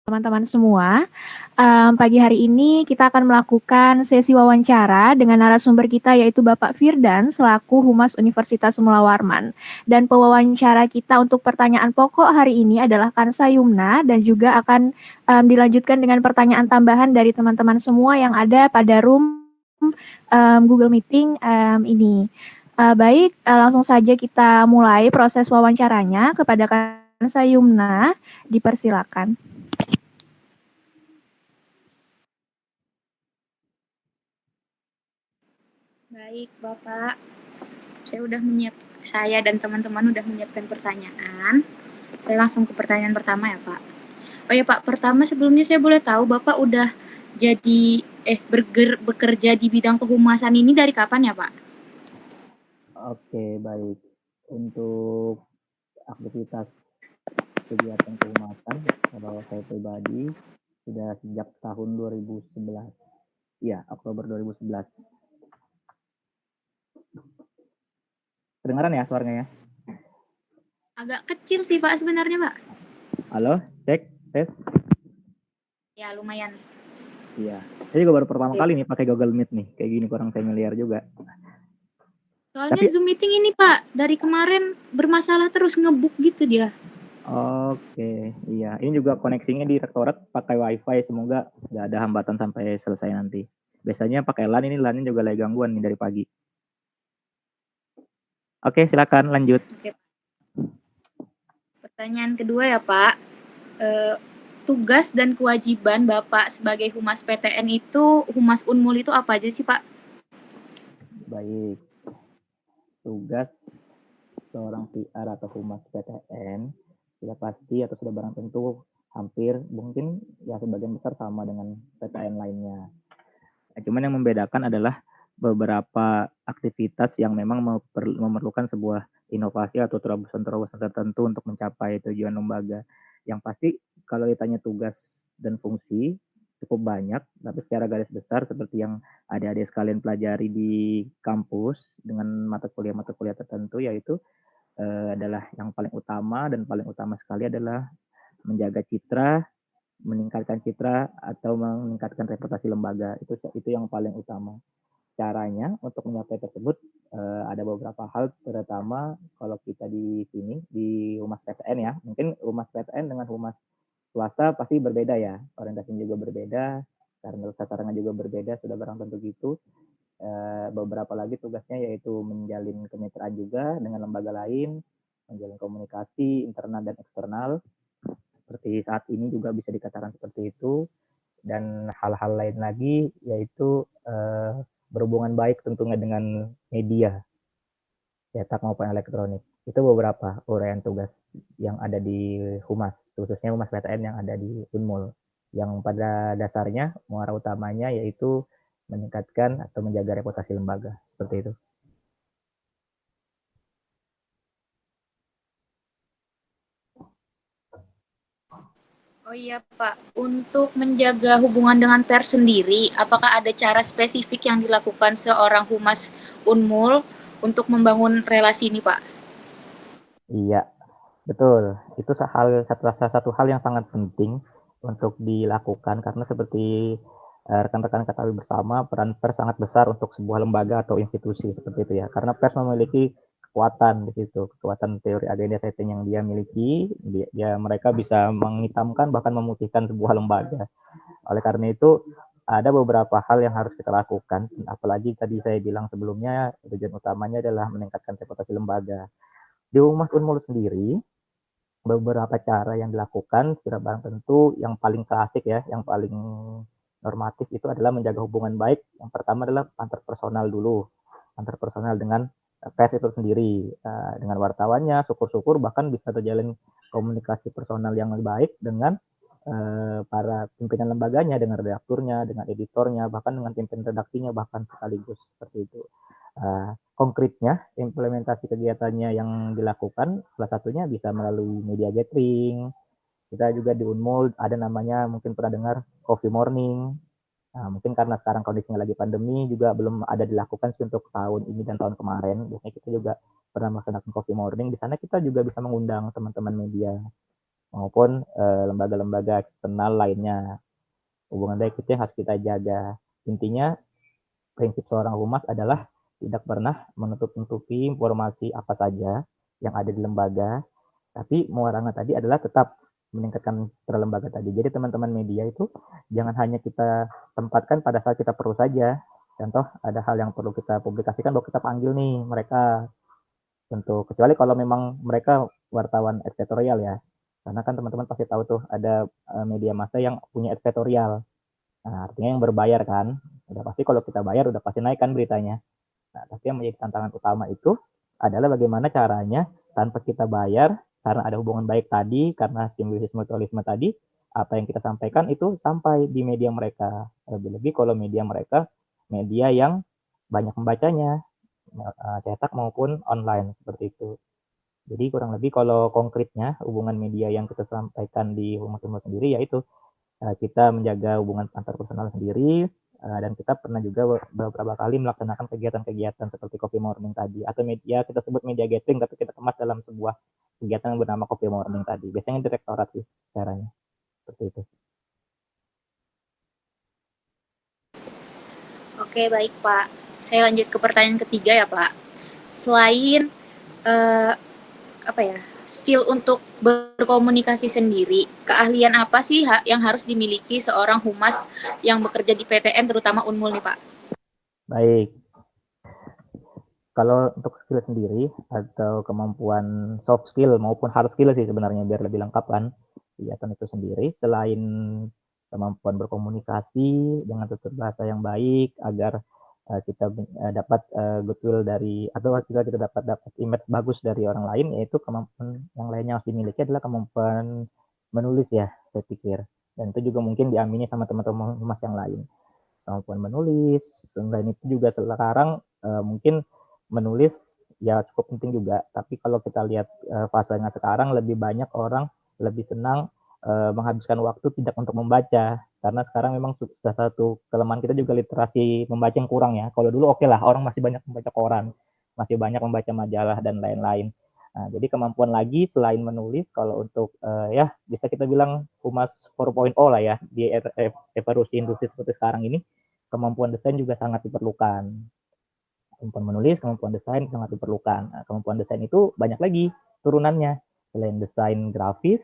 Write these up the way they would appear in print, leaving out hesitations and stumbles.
teman-teman semua. Pagi hari ini kita akan melakukan sesi wawancara dengan narasumber kita yaitu Bapak Firdan selaku Humas Universitas Semula Warman. Dan pewawancara kita untuk pertanyaan pokok hari ini adalah Kansa Yumna dan juga akan dilanjutkan dengan pertanyaan tambahan dari teman-teman semua yang ada pada room Google Meeting ini. Baik, langsung saja kita mulai proses wawancaranya. Kepada Kansa Yumna, dipersilakan. Baik, Bapak. Saya dan teman-teman udah menyiapkan pertanyaan. Saya langsung ke pertanyaan pertama ya, Pak. Oh ya, Pak. Pertama sebelumnya saya boleh tahu Bapak udah bekerja di bidang kehumasan ini dari kapan ya, Pak? Oke, baik. Untuk aktivitas kegiatan kehumasan, kalau saya pribadi sudah sejak tahun 2011. Iya, Oktober 2011. Kedengaran ya suaranya ya? Agak kecil sih, Pak, sebenarnya, Pak. Halo, cek, tes. Ya, lumayan. Iya, saya juga baru pertama kali nih pakai Google Meet nih. Kayak gini kurang familiar juga. Soalnya Zoom meeting ini, Pak, dari kemarin bermasalah terus ngebuk gitu dia. Oke, iya. Ini juga koneksinya di rektorat pakai WiFi. Semoga nggak ada hambatan sampai selesai nanti. Biasanya pakai LAN, ini LAN-nya juga lagi gangguan nih dari pagi. Oke, silakan lanjut. Oke. Pertanyaan kedua ya, Pak. Tugas dan kewajiban Bapak sebagai Humas PTN itu, Humas Unmul itu apa aja sih, Pak? Baik. Tugas seorang PR atau Humas PTN sudah pasti atau sudah barang tentu hampir mungkin ya sebagian besar sama dengan PTN lainnya. Cuman yang membedakan adalah beberapa aktivitas yang memang memerlukan sebuah inovasi atau terobosan-terobosan tertentu untuk mencapai tujuan lembaga. Yang pasti kalau ditanya tugas dan fungsi cukup banyak, tapi secara garis besar seperti yang adik-adik sekalian pelajari di kampus dengan mata kuliah tertentu, yaitu adalah yang paling utama dan paling utama sekali adalah menjaga citra, meningkatkan citra atau meningkatkan reputasi lembaga. Itu yang paling utama. Caranya untuk mencapai tersebut ada beberapa hal, terutama kalau kita di sini di Humas PTN ya. Mungkin Humas PTN dengan Humas swasta pasti berbeda ya, orientasinya juga berbeda, karena sasarannya juga berbeda, sudah barang tentu gitu. Beberapa lagi tugasnya yaitu menjalin kemitraan juga dengan lembaga lain, menjalin komunikasi internal dan eksternal, seperti saat ini juga bisa dikatakan seperti itu. Dan hal-hal lain lagi yaitu berhubungan baik tentunya dengan media, cetak maupun elektronik. Itu beberapa uraian tugas yang ada di Humas, khususnya Humas PTN yang ada di Unmul, yang pada dasarnya muara utamanya yaitu meningkatkan atau menjaga reputasi lembaga, seperti itu. Oh iya, Pak. Untuk menjaga hubungan dengan pers sendiri, apakah ada cara spesifik yang dilakukan seorang Humas Unmul untuk membangun relasi ini, Pak? Iya, betul. Itu salah satu hal yang sangat penting untuk dilakukan, karena seperti rekan-rekan ketahui bersama, peran pers sangat besar untuk sebuah lembaga atau institusi seperti itu ya. Karena pers memiliki kekuatan di situ, kekuatan teori agenda setting yang dia miliki, mereka bisa menghitamkan bahkan memutihkan sebuah lembaga. Oleh karena itu ada beberapa hal yang harus kita lakukan, apalagi tadi saya bilang sebelumnya tujuan utamanya adalah meningkatkan reputasi lembaga. Di Humas Unmul sendiri beberapa cara yang dilakukan sudah barang tentu yang paling klasik ya, yang paling normatif itu adalah menjaga hubungan baik. Yang pertama adalah antar personal dulu, antar personal dengan pers itu sendiri, dengan wartawannya, syukur-syukur bahkan bisa terjalin komunikasi personal yang lebih baik dengan para pimpinan lembaganya, dengan redakturnya, dengan editornya, bahkan dengan pimpinan redaksinya bahkan sekaligus, seperti itu. Konkretnya implementasi kegiatannya yang dilakukan salah satunya bisa melalui media gathering. Kita juga di Unmul ada namanya, mungkin pernah dengar, coffee morning. Nah, mungkin karena sekarang kondisinya lagi pandemi juga belum ada dilakukan sih untuk tahun ini dan tahun kemarin. Biasanya kita juga pernah melaksanakan coffee morning. Di sana kita juga bisa mengundang teman-teman media maupun lembaga-lembaga eksternal lainnya. Hubungan baik itu yang harus kita jaga. Intinya prinsip seorang humas adalah tidak pernah menutup-nutupi informasi apa saja yang ada di lembaga, tapi muaranya tadi adalah tetap meningkatkan lembaga tadi. Jadi teman-teman media itu jangan hanya kita tempatkan pada saat kita perlu saja. Contoh ada hal yang perlu kita publikasikan, baru kita panggil nih mereka. Tentu kecuali kalau memang mereka wartawan editorial ya. Karena kan teman-teman pasti tahu tuh ada media massa yang punya editorial. Nah, artinya yang berbayar kan. Udah pasti kalau kita bayar udah pasti naik kan beritanya. Nah, tapi yang menjadi tantangan utama itu adalah bagaimana caranya tanpa kita bayar, karena ada hubungan baik tadi, karena simbiosis mutualisme tadi, apa yang kita sampaikan itu sampai di media mereka. Lebih-lebih kalau media mereka, media yang banyak membacanya, cetak maupun online, seperti itu. Jadi kurang lebih kalau konkretnya hubungan media yang kita sampaikan di Humas sendiri yaitu kita menjaga hubungan antar personal sendiri, dan kita pernah juga beberapa kali melaksanakan kegiatan-kegiatan seperti coffee morning tadi, atau media kita sebut media gathering, tapi kita kemas dalam sebuah kegiatan yang bernama coffee morning tadi. Biasanya direktorat sih caranya, seperti itu. Oke, baik Pak. Saya lanjut ke pertanyaan ketiga ya Pak. Selain skill untuk berkomunikasi sendiri, keahlian apa sih yang harus dimiliki seorang humas yang bekerja di PTN, terutama Unmul nih Pak? Baik. Kalau untuk skill sendiri atau kemampuan soft skill maupun hard skill sih sebenarnya biar lebih lengkap kan kegiatan itu sendiri, selain kemampuan berkomunikasi dengan tutur bahasa yang baik agar kita dapat goodwill dari atau kita dapat image bagus dari orang lain, yaitu kemampuan yang lainnya harus dimiliki adalah kemampuan menulis ya, saya pikir. Dan itu juga mungkin diamini sama teman-teman humas yang lain. Kemampuan menulis, selain itu juga sekarang mungkin menulis ya cukup penting juga, tapi kalau kita lihat fasenya sekarang lebih banyak orang lebih senang menghabiskan waktu tidak untuk membaca, karena sekarang memang sudah satu kelemahan kita juga literasi membaca yang kurang ya. Kalau dulu oke lah, orang masih banyak membaca koran, masih banyak membaca majalah dan lain-lain. Nah, jadi kemampuan lagi selain menulis, kalau untuk ya bisa kita bilang Humas 4.0 lah ya, di evolusi industri seperti sekarang ini, kemampuan desain juga sangat diperlukan. Kemampuan menulis, kemampuan desain sangat diperlukan. Nah, kemampuan desain itu banyak lagi turunannya. Selain desain grafis,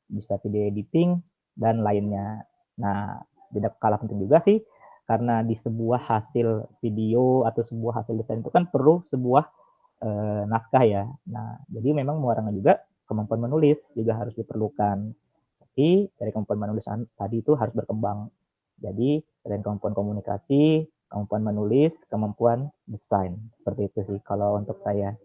bisa video editing, dan lainnya. Nah, tidak kalah penting juga sih, karena di sebuah hasil video atau sebuah hasil desain itu kan perlu sebuah naskah ya. Nah, jadi memang muaranya juga kemampuan menulis juga harus diperlukan. Tapi dari kemampuan menulis tadi itu harus berkembang. Jadi selain kemampuan komunikasi, kemampuan menulis, kemampuan desain. Seperti itu sih kalau untuk saya.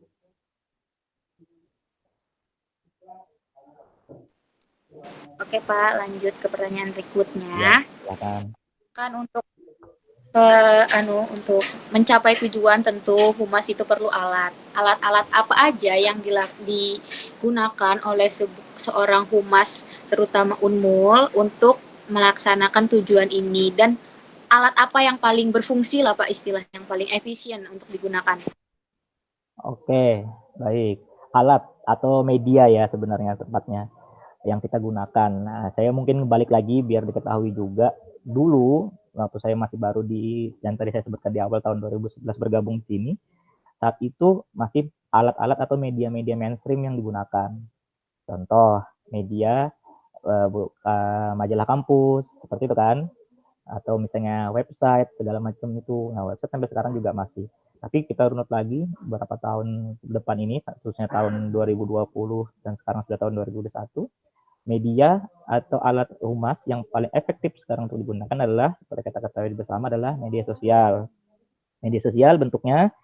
Oke Pak, lanjut ke pertanyaan berikutnya. Ya, silakan. Kan untuk untuk mencapai tujuan tentu humas itu perlu alat. Alat-alat apa aja yang digunakan oleh seorang humas, terutama Unmul, untuk melaksanakan tujuan ini, dan alat apa yang paling berfungsi lah Pak, istilah yang paling efisien untuk digunakan? Oke, baik. Alat atau media ya sebenarnya tepatnya yang kita gunakan. Nah, saya mungkin balik lagi biar diketahui juga. Dulu waktu saya masih baru yang tadi saya sebutkan di awal tahun 2011 bergabung di sini, saat itu masih alat-alat atau media-media mainstream yang digunakan. Contoh media majalah kampus seperti itu kan, atau misalnya website segala macam itu. Nah, website sampai sekarang juga masih. Tapi kita runut lagi beberapa tahun depan ini, khususnya tahun 2020 dan sekarang sudah tahun 2021, media atau alat humas yang paling efektif sekarang untuk digunakan adalah, seperti kita ketahui bersama, adalah media sosial. Media sosial bentuknya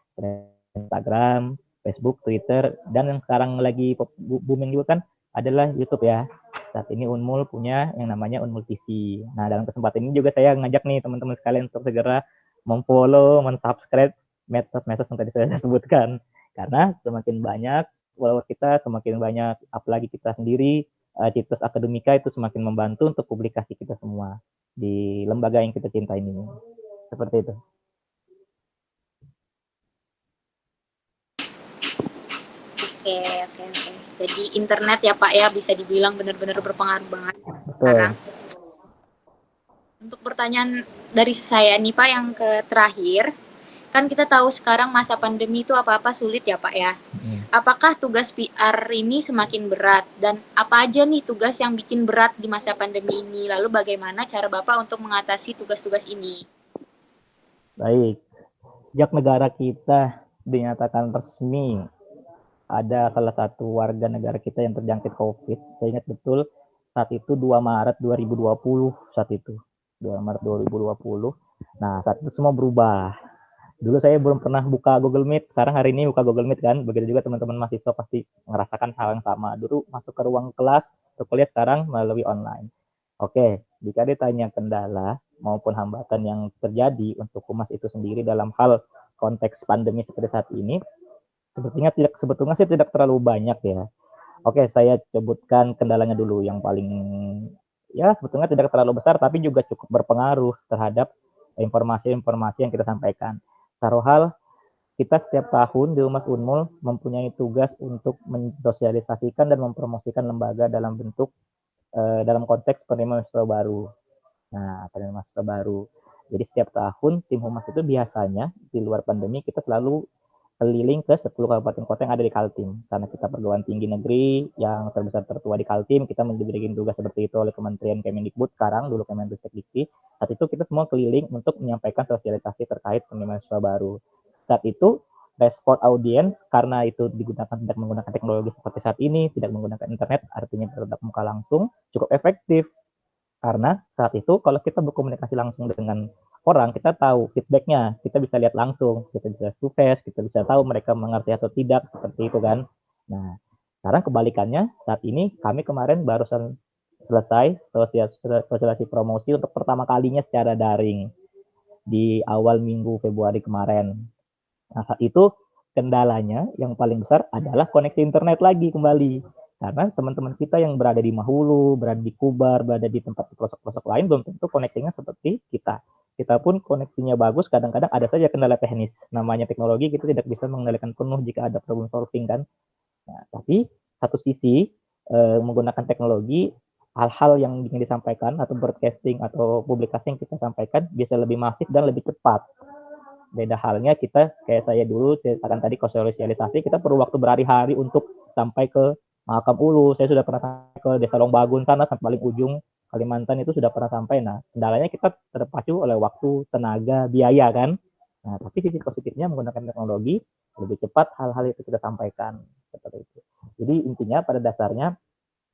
Instagram, Facebook, Twitter, dan yang sekarang lagi booming juga kan adalah YouTube ya. Saat ini Unmul punya yang namanya Unmul TV. Nah, dalam kesempatan ini juga saya ngajak nih teman-teman sekalian untuk segera memfollow, mensubscribe medsos yang tadi saya sebutkan. Karena semakin banyak follower kita, semakin banyak, apalagi kita sendiri, Citrus Akademika itu semakin membantu untuk publikasi kita semua di lembaga yang kita cintai ini. Seperti itu. Oke, oke, oke. Jadi internet ya Pak ya bisa dibilang benar-benar berpengaruh banget sekarang. Untuk pertanyaan dari saya nih Pak yang terakhir, kan kita tahu sekarang masa pandemi itu apa-apa sulit ya Pak ya. Apakah tugas PR ini semakin berat dan apa aja nih tugas yang bikin berat di masa pandemi ini? Lalu bagaimana cara Bapak untuk mengatasi tugas-tugas ini? Baik, sejak negara kita dinyatakan resmi ada salah satu warga negara kita yang terjangkit COVID, saya ingat betul saat itu 2 Maret 2020 saat itu. 2 Maret 2020. Nah, saat itu semua berubah. Dulu saya belum pernah buka Google Meet, sekarang hari ini buka Google Meet kan. Begitu juga teman-teman mahasiswa pasti merasakan hal yang sama. Dulu masuk ke ruang kelas, untuk kuliah sekarang melalui online. Oke, jika ditanya kendala maupun hambatan yang terjadi untuk humas itu sendiri dalam hal konteks pandemi seperti saat ini, sebetulnya sih tidak terlalu banyak ya. Oke, saya sebutkan kendalanya dulu yang paling ya sebetulnya tidak terlalu besar tapi juga cukup berpengaruh terhadap informasi-informasi yang kita sampaikan. Taruh hal kita setiap tahun di Humas Unmul mempunyai tugas untuk mensosialisasikan dan mempromosikan lembaga dalam bentuk dalam konteks penerimaan mahasiswa baru. Nah, penerimaan mahasiswa baru. Jadi setiap tahun tim Humas itu biasanya di luar pandemi kita selalu keliling ke 10 kabupaten kota yang ada di Kaltim. Karena kita perguruan tinggi negeri yang terbesar tertua di Kaltim, kita diberikan tugas seperti itu oleh Kementerian Kemendikbud, sekarang dulu Kemendikbud. Saat itu kita semua keliling untuk menyampaikan sosialisasi terkait penerimaan mahasiswa baru. Saat itu respon audiens karena itu digunakan tidak menggunakan teknologi seperti saat ini, tidak menggunakan internet, artinya bertatap muka langsung, cukup efektif. Karena saat itu kalau kita berkomunikasi langsung dengan orang, kita tahu feedbacknya, kita bisa lihat langsung, kita bisa survei, kita bisa tahu mereka mengerti atau tidak, seperti itu kan. Nah, sekarang kebalikannya, saat ini kami kemarin barusan selesai sosialisasi promosi untuk pertama kalinya secara daring di awal minggu Februari kemarin. Nah, saat itu kendalanya yang paling besar adalah koneksi internet lagi kembali. Karena teman-teman kita yang berada di Mahulu, berada di Kubar, berada di tempat pelosok-pelosok lain belum tentu koneksinya seperti kita. Kita pun koneksinya bagus, kadang-kadang ada saja kendala teknis. Namanya teknologi, kita tidak bisa mengendalikan penuh jika ada problem solving kan. Nah, tapi satu sisi menggunakan teknologi, hal-hal yang ingin disampaikan atau broadcasting atau publikasi yang kita sampaikan bisa lebih masif dan lebih cepat. Beda halnya kita kayak saya dulu ceritakan tadi sosialisasi, kita perlu waktu berhari-hari untuk sampai ke Mahakam Ulu. Saya sudah pernah sampai ke Desa Longbagun sana sampai paling ujung Kalimantan itu sudah pernah sampai. Nah, kendalanya kita terpacu oleh waktu, tenaga, biaya kan. Nah, tapi sisi positifnya menggunakan teknologi lebih cepat hal-hal itu kita sampaikan seperti itu. Jadi intinya pada dasarnya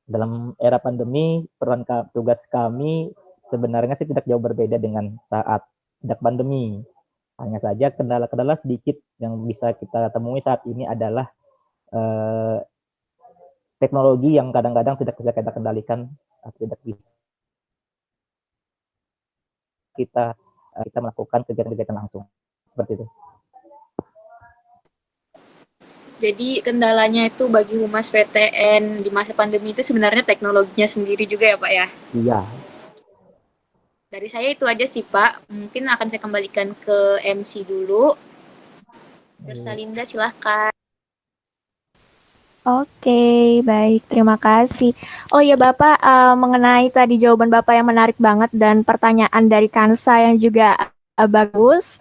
dalam era pandemi peran tugas kami sebenarnya sih tidak jauh berbeda dengan saat tidak pandemi. Hanya saja kendala-kendala sedikit yang bisa kita temui saat ini adalah teknologi yang kadang-kadang tidak bisa kita kendalikan, tidak bisa kita melakukan kegiatan-kegiatan langsung seperti itu. Jadi kendalanya itu bagi Humas PTN di masa pandemi itu sebenarnya teknologinya sendiri juga ya Pak ya? Iya. Dari saya itu aja sih Pak. Mungkin akan saya kembalikan ke MC dulu. Bersalinda silahkan. Oke, baik. Terima kasih. Oh iya Bapak, mengenai tadi jawaban Bapak yang menarik banget dan pertanyaan dari Kansa yang juga bagus.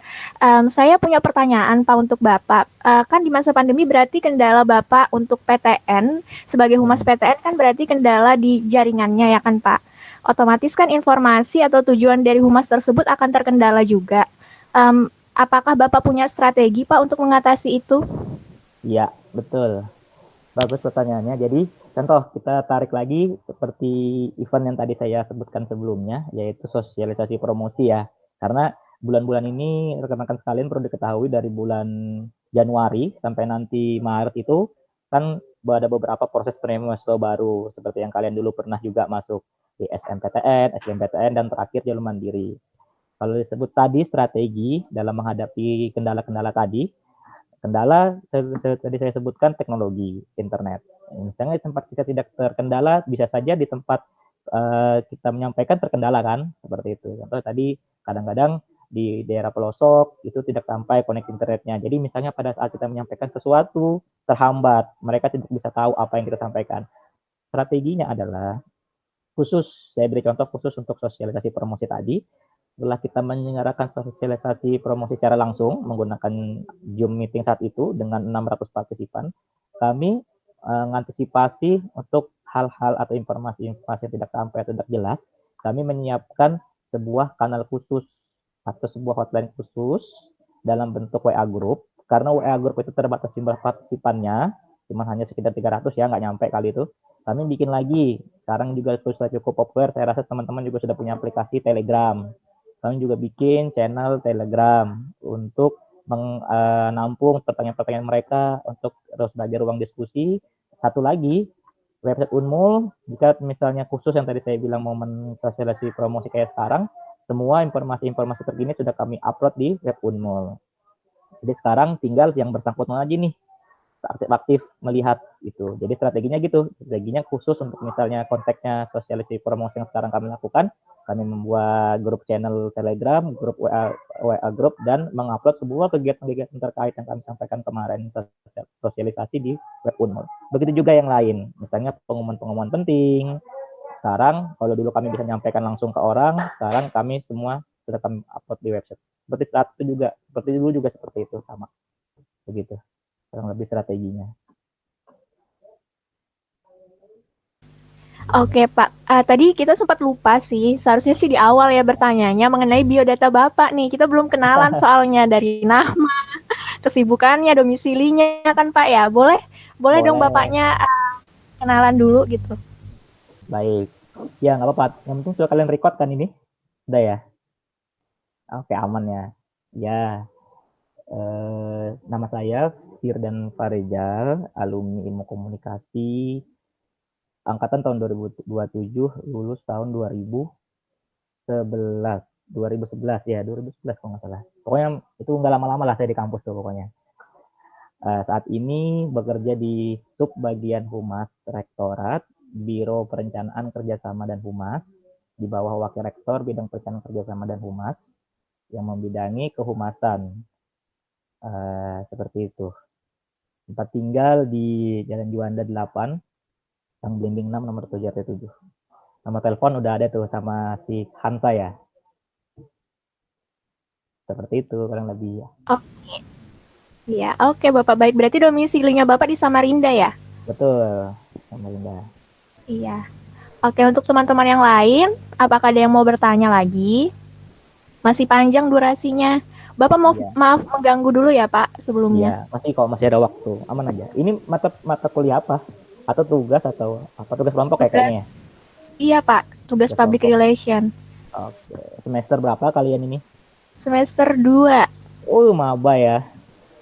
Saya punya pertanyaan Pak untuk Bapak. Kan di masa pandemi berarti kendala Bapak untuk PTN, sebagai humas PTN kan berarti kendala di jaringannya ya kan Pak? Otomatis kan informasi atau tujuan dari humas tersebut akan terkendala juga. Apakah Bapak punya strategi Pak untuk mengatasi itu? Iya, betul. Bagus pertanyaannya. Jadi, contoh kita tarik lagi seperti event yang tadi saya sebutkan sebelumnya, yaitu sosialisasi promosi ya. Karena bulan-bulan ini rekan-rekan sekalian perlu diketahui dari bulan Januari sampai nanti Maret itu kan ada beberapa proses penerimaan mahasiswa baru seperti yang kalian dulu pernah juga masuk di SMPTN, SBMPTN dan terakhir jalur mandiri. Kalau disebut tadi strategi dalam menghadapi kendala-kendala tadi, kendala tadi saya sebutkan teknologi internet. Misalnya di tempat kita tidak terkendala, bisa saja di tempat kita menyampaikan terkendala kan, seperti itu. Contoh tadi kadang-kadang di daerah pelosok itu tidak sampai koneksi internetnya. Jadi misalnya pada saat kita menyampaikan sesuatu terhambat, mereka tidak bisa tahu apa yang kita sampaikan. Strateginya adalah khusus, saya beri contoh khusus untuk sosialisasi promosi tadi. Setelah kita menyelenggarakan sosialisasi promosi secara langsung menggunakan Zoom meeting saat itu dengan 600 partisipan, kami mengantisipasi untuk hal-hal atau informasi-informasi yang tidak sampai atau tidak jelas, kami menyiapkan sebuah kanal khusus atau sebuah hotline khusus dalam bentuk WA group, karena WA group itu terbatas jumlah partisipannya, cuma hanya sekitar 300 ya, nggak nyampe kali itu. Kami bikin lagi, sekarang juga sudah cukup populer, saya rasa teman-teman juga sudah punya aplikasi Telegram. Kami juga bikin channel Telegram untuk menampung pertanyaan-pertanyaan mereka untuk terus belajar ruang diskusi. Satu lagi, website Unmul, jika misalnya khusus yang tadi saya bilang momen sosialisasi promosi kayak sekarang, semua informasi-informasi terkini sudah kami upload di web Unmul. Jadi sekarang tinggal yang bersangkutan aja nih, aktif melihat gitu. Jadi strateginya gitu, strateginya khusus untuk misalnya konteksnya sosialisasi promosi yang sekarang kami lakukan, kami membuat grup channel Telegram, grup WA grup, dan mengupload sebuah kegiatan-kegiatan terkait yang kami sampaikan kemarin sosialisasi di web Unmul. Begitu juga yang lain, misalnya pengumuman-pengumuman penting. Sekarang kalau dulu kami bisa menyampaikan langsung ke orang, sekarang kami semua sudah kami upload di website. Seperti saat itu juga, seperti dulu juga seperti itu sama, begitu. Kurang lebih strateginya. Oke Pak, tadi kita sempat lupa sih, seharusnya sih di awal ya bertanyanya mengenai biodata Bapak nih. Kita belum kenalan soalnya dari nama, kesibukannya, domisilinya kan Pak ya. Boleh dong Bapaknya kenalan dulu gitu. Baik, ya nggak apa-apa. Yang penting sudah kalian record kan ini? Udah ya? Oke, aman ya. Ya, nama saya Firdan Farizal, alumni Ilmu Komunikasi, angkatan tahun 2027, lulus tahun 2011. 2011 ya, 2011 kalau nggak salah. Pokoknya itu nggak lama-lama lah saya di kampus tuh pokoknya. Saat ini bekerja di Subbagian Humas Rektorat, Biro Perencanaan Kerjasama dan Humas, di bawah Wakil Rektor Bidang Perencanaan Kerjasama dan Humas, yang membidangi kehumasan. Seperti itu. Tempat tinggal di Jalan Juanda 8, Gang Blimbing 6, nomor 7 RT 7. Nomor telepon udah ada tuh sama si Hansa ya. Seperti itu kurang lebih. Oke. Iya, oke Bapak. Baik, berarti domisilinya Bapak di Samarinda ya? Betul, Samarinda. Iya. Oke, untuk teman-teman yang lain, apakah ada yang mau bertanya lagi? Masih panjang durasinya. Bapak mau maaf mengganggu dulu ya Pak sebelumnya. Iya, masih ada waktu, aman aja. Ini mata kuliah apa? Atau tugas atau apa? Tugas kelompok ya kayaknya ya? Iya Pak, tugas public relation. Oke, semester berapa kalian ini? Semester 2. Maba ya.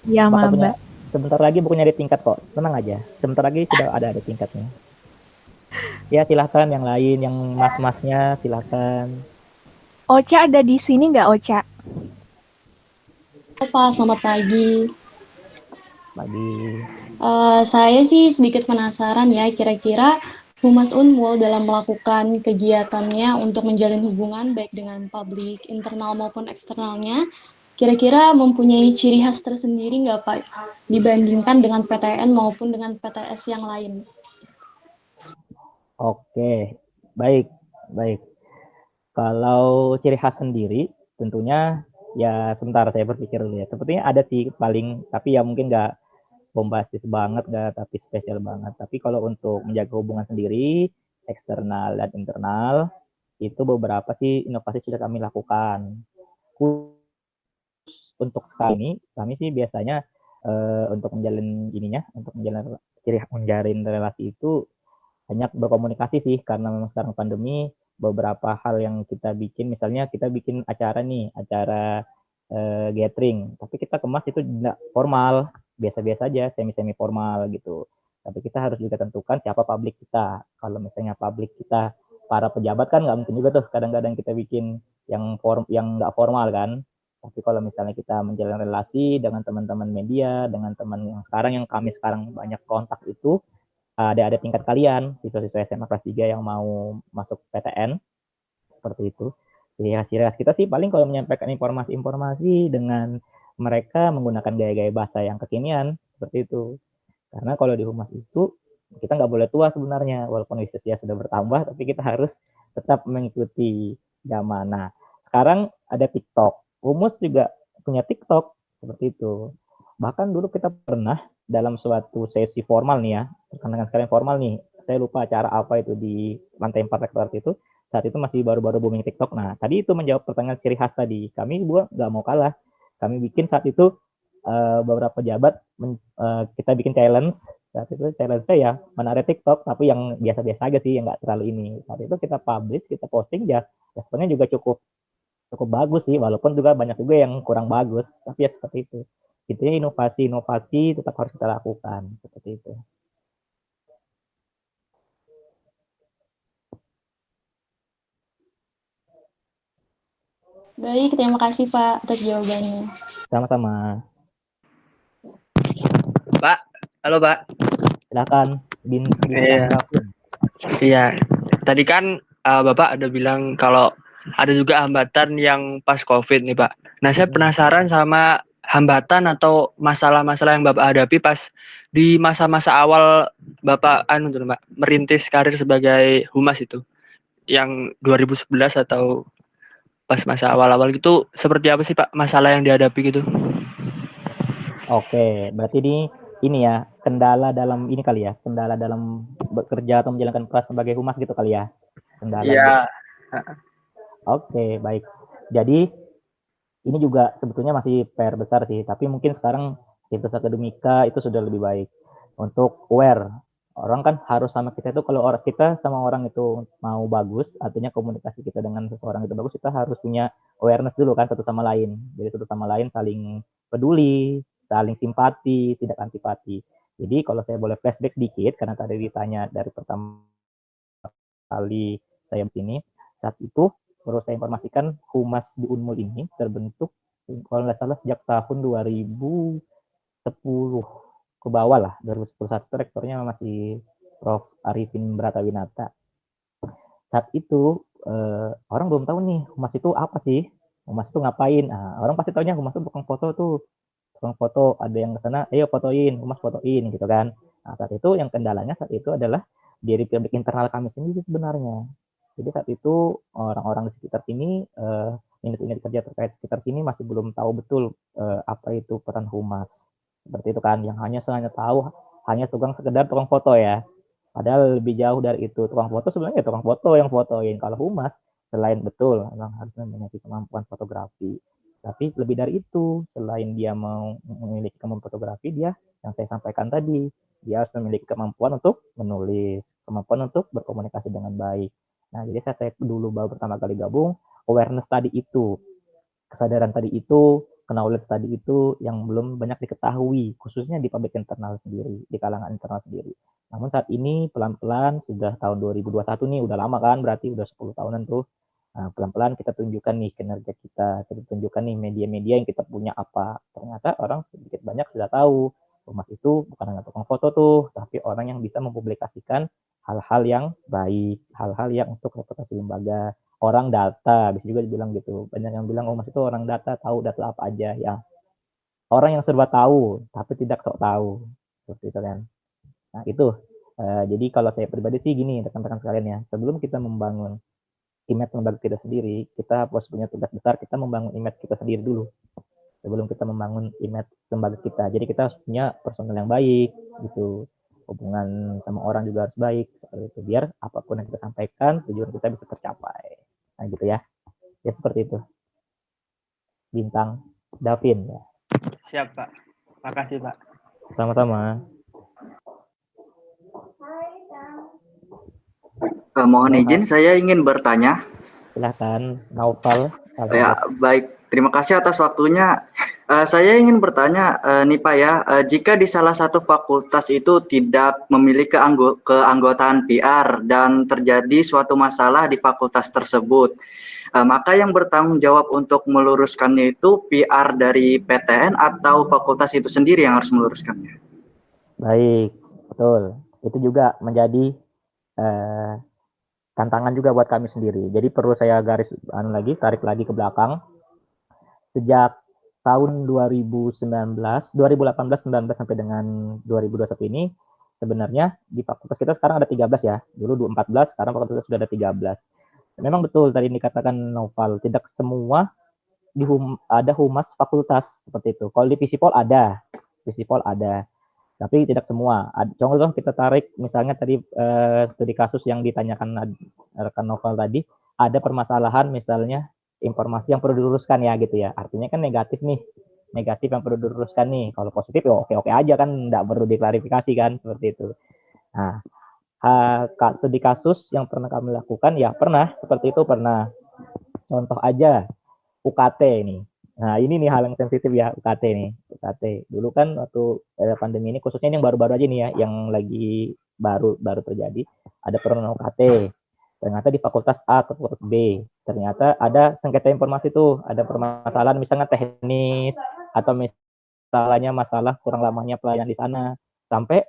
Iya, maba. Sebentar lagi bukunya ada tingkat kok, tenang aja. Sebentar lagi sudah ada tingkatnya. Ya silahkan yang lain, yang mas-masnya silahkan. Ocha ada di sini nggak Ocha? Pak, selamat pagi. Pagi. Saya sih sedikit penasaran ya, kira-kira Humas Unmul dalam melakukan kegiatannya untuk menjalin hubungan baik dengan publik internal maupun eksternalnya, kira-kira mempunyai ciri khas tersendiri nggak Pak dibandingkan dengan PTN maupun dengan PTS yang lain? Oke, baik. Kalau ciri khas sendiri, tentunya ya sebentar saya berpikir dulu ya. Sepertinya ada sih paling, tapi ya mungkin nggak bombastis banget, nggak tapi spesial banget. Tapi kalau untuk menjaga hubungan sendiri, eksternal dan internal, itu beberapa sih inovasi sudah kami lakukan. Untuk sekarang ini, kami sih biasanya untuk menjalin relasi itu banyak berkomunikasi sih, karena memang sekarang pandemi, beberapa hal yang kita bikin, misalnya kita bikin acara gathering, tapi kita kemas itu tidak formal, biasa-biasa aja, semi formal gitu. Tapi kita harus juga tentukan siapa publik kita. Kalau misalnya publik kita para pejabat kan nggak mungkin juga tuh kadang-kadang kita bikin yang nggak formal kan. Tapi kalau misalnya kita menjalin relasi dengan teman-teman media, dengan teman yang kami sekarang banyak kontak itu, ada tingkat kalian, siswa-siswa SMA kelas 3 yang mau masuk PTN, seperti itu. Ciri khas kita sih paling kalau menyampaikan informasi-informasi dengan mereka menggunakan gaya-gaya bahasa yang kekinian, seperti itu. Karena kalau di humas itu, kita nggak boleh tua sebenarnya, walaupun usia sudah bertambah, tapi kita harus tetap mengikuti zaman. Nah, sekarang ada TikTok. Humus juga punya TikTok, seperti itu. Bahkan dulu kita pernah dalam suatu sesi formal nih ya, dengan sekalian formal nih, saya lupa acara apa itu di lantai 4 rektorat itu, saat itu masih baru-baru booming TikTok. Nah, tadi itu menjawab pertanyaan ciri khas tadi. Kami juga nggak mau kalah. Kami bikin saat itu beberapa pejabat kita bikin challenge. Saat itu challenge-nya ya menari TikTok, tapi yang biasa-biasa aja sih, yang nggak terlalu ini. Saat itu kita publish, kita posting ya, responnya juga cukup cukup bagus sih, walaupun juga banyak juga yang kurang bagus. Tapi ya seperti itu. Intinya inovasi-inovasi tetap harus kita lakukan, seperti itu. Baik, terima kasih Pak atas jawabannya. Sama-sama. Pak, halo Pak. Silakan, Iya. Iya, tadi kan Bapak ada bilang kalau ada juga hambatan yang pas COVID nih Pak. Nah, saya penasaran sama hambatan atau masalah-masalah yang Bapak hadapi pas di masa-masa awal Bapak Mbak, merintis karir sebagai humas itu. Yang 2011 atau pas masa awal-awal gitu, seperti apa sih Pak masalah yang dihadapi gitu? Oke, berarti ini ya, kendala dalam ini kali ya, kendala dalam bekerja atau menjalankan peran sebagai humas gitu kali ya. Kendala. Iya. Oke, baik. Jadi ini juga sebetulnya masih PR besar sih, tapi mungkin sekarang situs akademika itu sudah lebih baik untuk aware. Orang kan harus sama kita itu, kalau orang kita sama orang itu mau bagus, artinya komunikasi kita dengan seseorang itu bagus, kita harus punya awareness dulu kan satu sama lain. Jadi satu sama lain saling peduli, saling simpati, tidak antipati. Jadi kalau saya boleh flashback dikit, karena tadi ditanya dari pertama kali saya begini, saat itu perlu saya informasikan humas di Unmul ini terbentuk kalau nggak salah sejak tahun 2010 ke bawah lah, 2011 rektornya masih Prof. Arifin Bratawinata. Saat itu orang belum tahu nih humas itu apa sih, humas itu ngapain. Nah, orang pasti taunya humas itu tukang foto tuh, tukang foto, ada yang ke sana, ayo fotoin, humas fotoin gitu kan. Nah, saat itu yang kendalanya saat itu adalah dari publik internal kami sendiri sebenarnya. Jadi saat itu orang-orang di sekitar sini, unit-unit kerja terkait sekitar sini masih belum tahu betul apa itu peran humas. Seperti itu kan, yang hanya tahu hanya sekedar tukang foto ya. Padahal lebih jauh dari itu. Tukang foto sebenarnya tukang foto yang fotoin. Kalau humas, selain betul memang harus memiliki kemampuan fotografi. Tapi lebih dari itu, selain dia mau memiliki kemampuan fotografi, dia yang saya sampaikan tadi, dia harus memiliki kemampuan untuk menulis, kemampuan untuk berkomunikasi dengan baik. Nah, jadi saya dulu baru pertama kali gabung, awareness tadi itu, kesadaran tadi itu, knowledge tadi itu yang belum banyak diketahui, khususnya di publik internal sendiri, di kalangan internal sendiri. Namun saat ini pelan-pelan sudah tahun 2021 nih, udah lama kan, berarti udah 10 tahunan tuh. Nah, pelan-pelan kita tunjukkan nih kinerja kita tunjukkan nih media-media yang kita punya apa. Ternyata orang sedikit banyak sudah tahu, humas itu bukan hanya tukang foto tuh, tapi orang yang bisa mempublikasikan hal-hal yang baik, hal-hal yang untuk reputasi lembaga. Orang data, bisa juga dibilang gitu. Banyak yang bilang humas itu orang data, tahu data apa aja ya. Orang yang serba tahu, tapi tidak sok tahu. Seperti itu kan. Nah, itu. Jadi kalau saya pribadi sih gini, rekan-rekan sekalian ya. Sebelum kita membangun image lembaga kita sendiri, kita harus punya tugas besar, kita membangun image kita sendiri dulu. Sebelum kita membangun image lembaga kita. Jadi kita harus punya personal yang baik, gitu. Hubungan sama orang juga harus baik, seperti itu. Biar apapun yang kita sampaikan, tujuan kita bisa tercapai. Nah, gitu ya. Ya, seperti itu. Bintang Davin ya. Siap, Pak. Makasih, Pak. Sama-sama. Mohon izin, saya ingin bertanya. Silahkan, Naufal. Ya, baik. Terima kasih atas waktunya. Saya ingin bertanya, nih Pak ya, jika di salah satu fakultas itu tidak memiliki keanggotaan PR dan terjadi suatu masalah di fakultas tersebut, maka yang bertanggung jawab untuk meluruskannya itu PR dari PTN atau fakultas itu sendiri yang harus meluruskannya? Baik, betul. Itu juga menjadi tantangan juga buat kami sendiri. Jadi perlu saya tarik lagi ke belakang. Sejak tahun 2018, 19 sampai dengan 2021 ini, sebenarnya di fakultas kita sekarang ada 13 ya. Dulu 14, sekarang fakultas kita sudah ada 13. Memang betul tadi dikatakan Noval, tidak semua ada humas fakultas seperti itu. Kalau di Visipol ada, tapi tidak semua. Contoh kita tarik misalnya tadi studi kasus yang ditanyakan rekan Noval tadi, ada permasalahan misalnya informasi yang perlu diluruskan ya gitu ya. Artinya kan negatif yang perlu diluruskan nih. Kalau positif ya oke aja kan, nggak perlu diklarifikasi kan, seperti itu. Nah, studi kasus yang pernah kami lakukan ya pernah seperti itu, pernah. Contoh aja UKT ini. Nah, ini nih hal yang sensitif ya, UKT nih. UKT. Dulu kan waktu pandemi ini, khususnya yang baru-baru aja nih ya, yang lagi baru terjadi, ada pernah UKT. Ternyata di fakultas A atau fakultas B, ternyata ada sengketa informasi tuh, ada permasalahan misalnya teknis, atau misalnya masalah kurang lamanya pelayanan di sana, sampai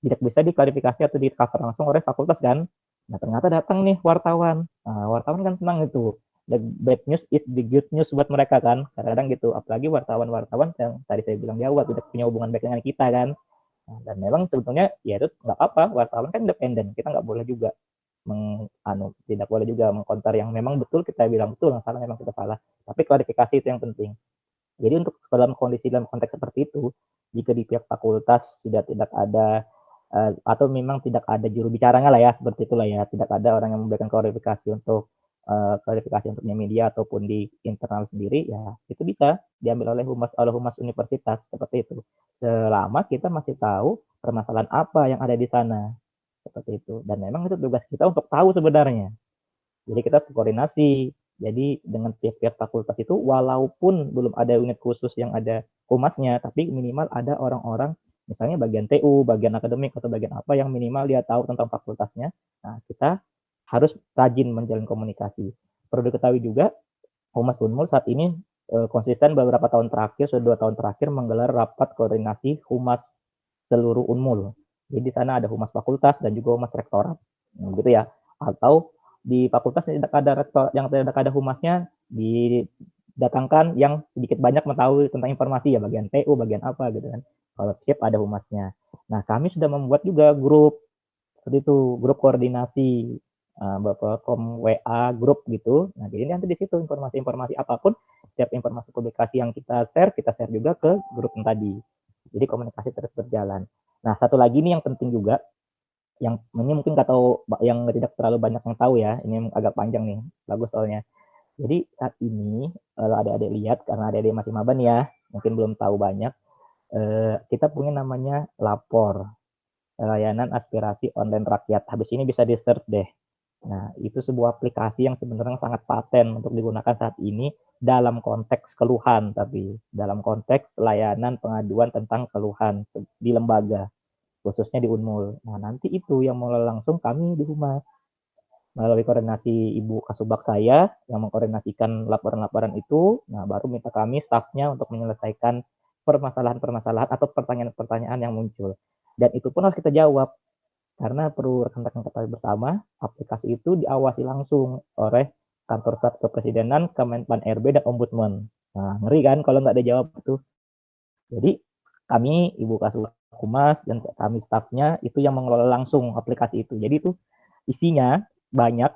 tidak bisa diklarifikasi atau di cover langsung oleh fakultas kan. Nah, ternyata datang nih wartawan. Nah, wartawan kan senang itu. The bad news is the good news buat mereka kan, kadang-kadang gitu. Apalagi wartawan-wartawan yang tadi saya bilang di awal tidak punya hubungan baik dengan kita kan. Nah, dan memang sebetulnya ya itu nggak apa-apa, wartawan kan independen, kita nggak boleh juga tidak boleh juga mengkonter yang memang betul kita bilang betul, yang salah memang kita salah. Tapi klarifikasi itu yang penting. Jadi untuk dalam konteks seperti itu, jika di pihak fakultas tidak ada atau memang tidak ada juru bicaranya lah ya, seperti itulah ya, tidak ada orang yang memberikan klarifikasi untuk media ataupun di internal sendiri, ya itu bisa diambil oleh humas universitas seperti itu. Selama kita masih tahu permasalahan apa yang ada di sana, seperti itu. Dan memang itu tugas kita untuk tahu sebenarnya. Jadi kita koordinasi. Jadi dengan pihak-pihak fakultas itu, walaupun belum ada unit khusus yang ada humasnya, tapi minimal ada orang-orang, misalnya bagian TU, bagian akademik, atau bagian apa yang minimal dia tahu tentang fakultasnya. Nah, kita harus rajin menjalin komunikasi. Perlu diketahui juga, Humas Unmul saat ini konsisten beberapa tahun terakhir, sudah 2 tahun terakhir menggelar rapat koordinasi humas seluruh Unmul. Jadi di sana ada humas fakultas dan juga humas rektorat, gitu ya. Atau di fakultas yang tidak ada humasnya, didatangkan yang sedikit banyak mengetahui tentang informasi ya, bagian TU, bagian apa gitu kan. Kalau siap ada humasnya. Nah, kami sudah membuat juga grup seperti itu, grup koordinasi, platform WA grup gitu. Nah, jadi nanti di situ informasi-informasi apapun, setiap informasi publikasi yang kita share juga ke grup yang tadi. Jadi komunikasi terus berjalan. Nah, satu lagi nih yang penting juga, yang ini mungkin nggak tahu, yang tidak terlalu banyak yang tahu ya, ini agak panjang nih, bagus soalnya. Jadi saat ini, kalau adik-adik lihat, karena adik-adik masih maba nih ya, mungkin belum tahu banyak, kita punya namanya Lapor, layanan aspirasi online rakyat. Habis ini bisa di-search deh. Nah, itu sebuah aplikasi yang sebenarnya sangat paten untuk digunakan saat ini dalam konteks keluhan, tapi dalam konteks layanan pengaduan tentang keluhan di lembaga, khususnya di Unmul. Nah, nanti itu yang mulai langsung kami di Humas, melalui koordinasi Ibu Kasubag saya yang mengkoordinasikan laporan-laporan itu. Nah, baru minta kami stafnya untuk menyelesaikan permasalahan-permasalahan atau pertanyaan-pertanyaan yang muncul. Dan itu pun harus kita jawab. Karena perlu rekan-rekan ketahui bersama, aplikasi itu diawasi langsung oleh Kantor Staf Kepresidenan, Kemenpan RB, dan Ombudsman. Nah, ngeri kan kalau nggak dijawab itu. Jadi, kami, Ibu Kasubag Humas, dan kami stafnya, itu yang mengelola langsung aplikasi itu. Jadi itu isinya banyak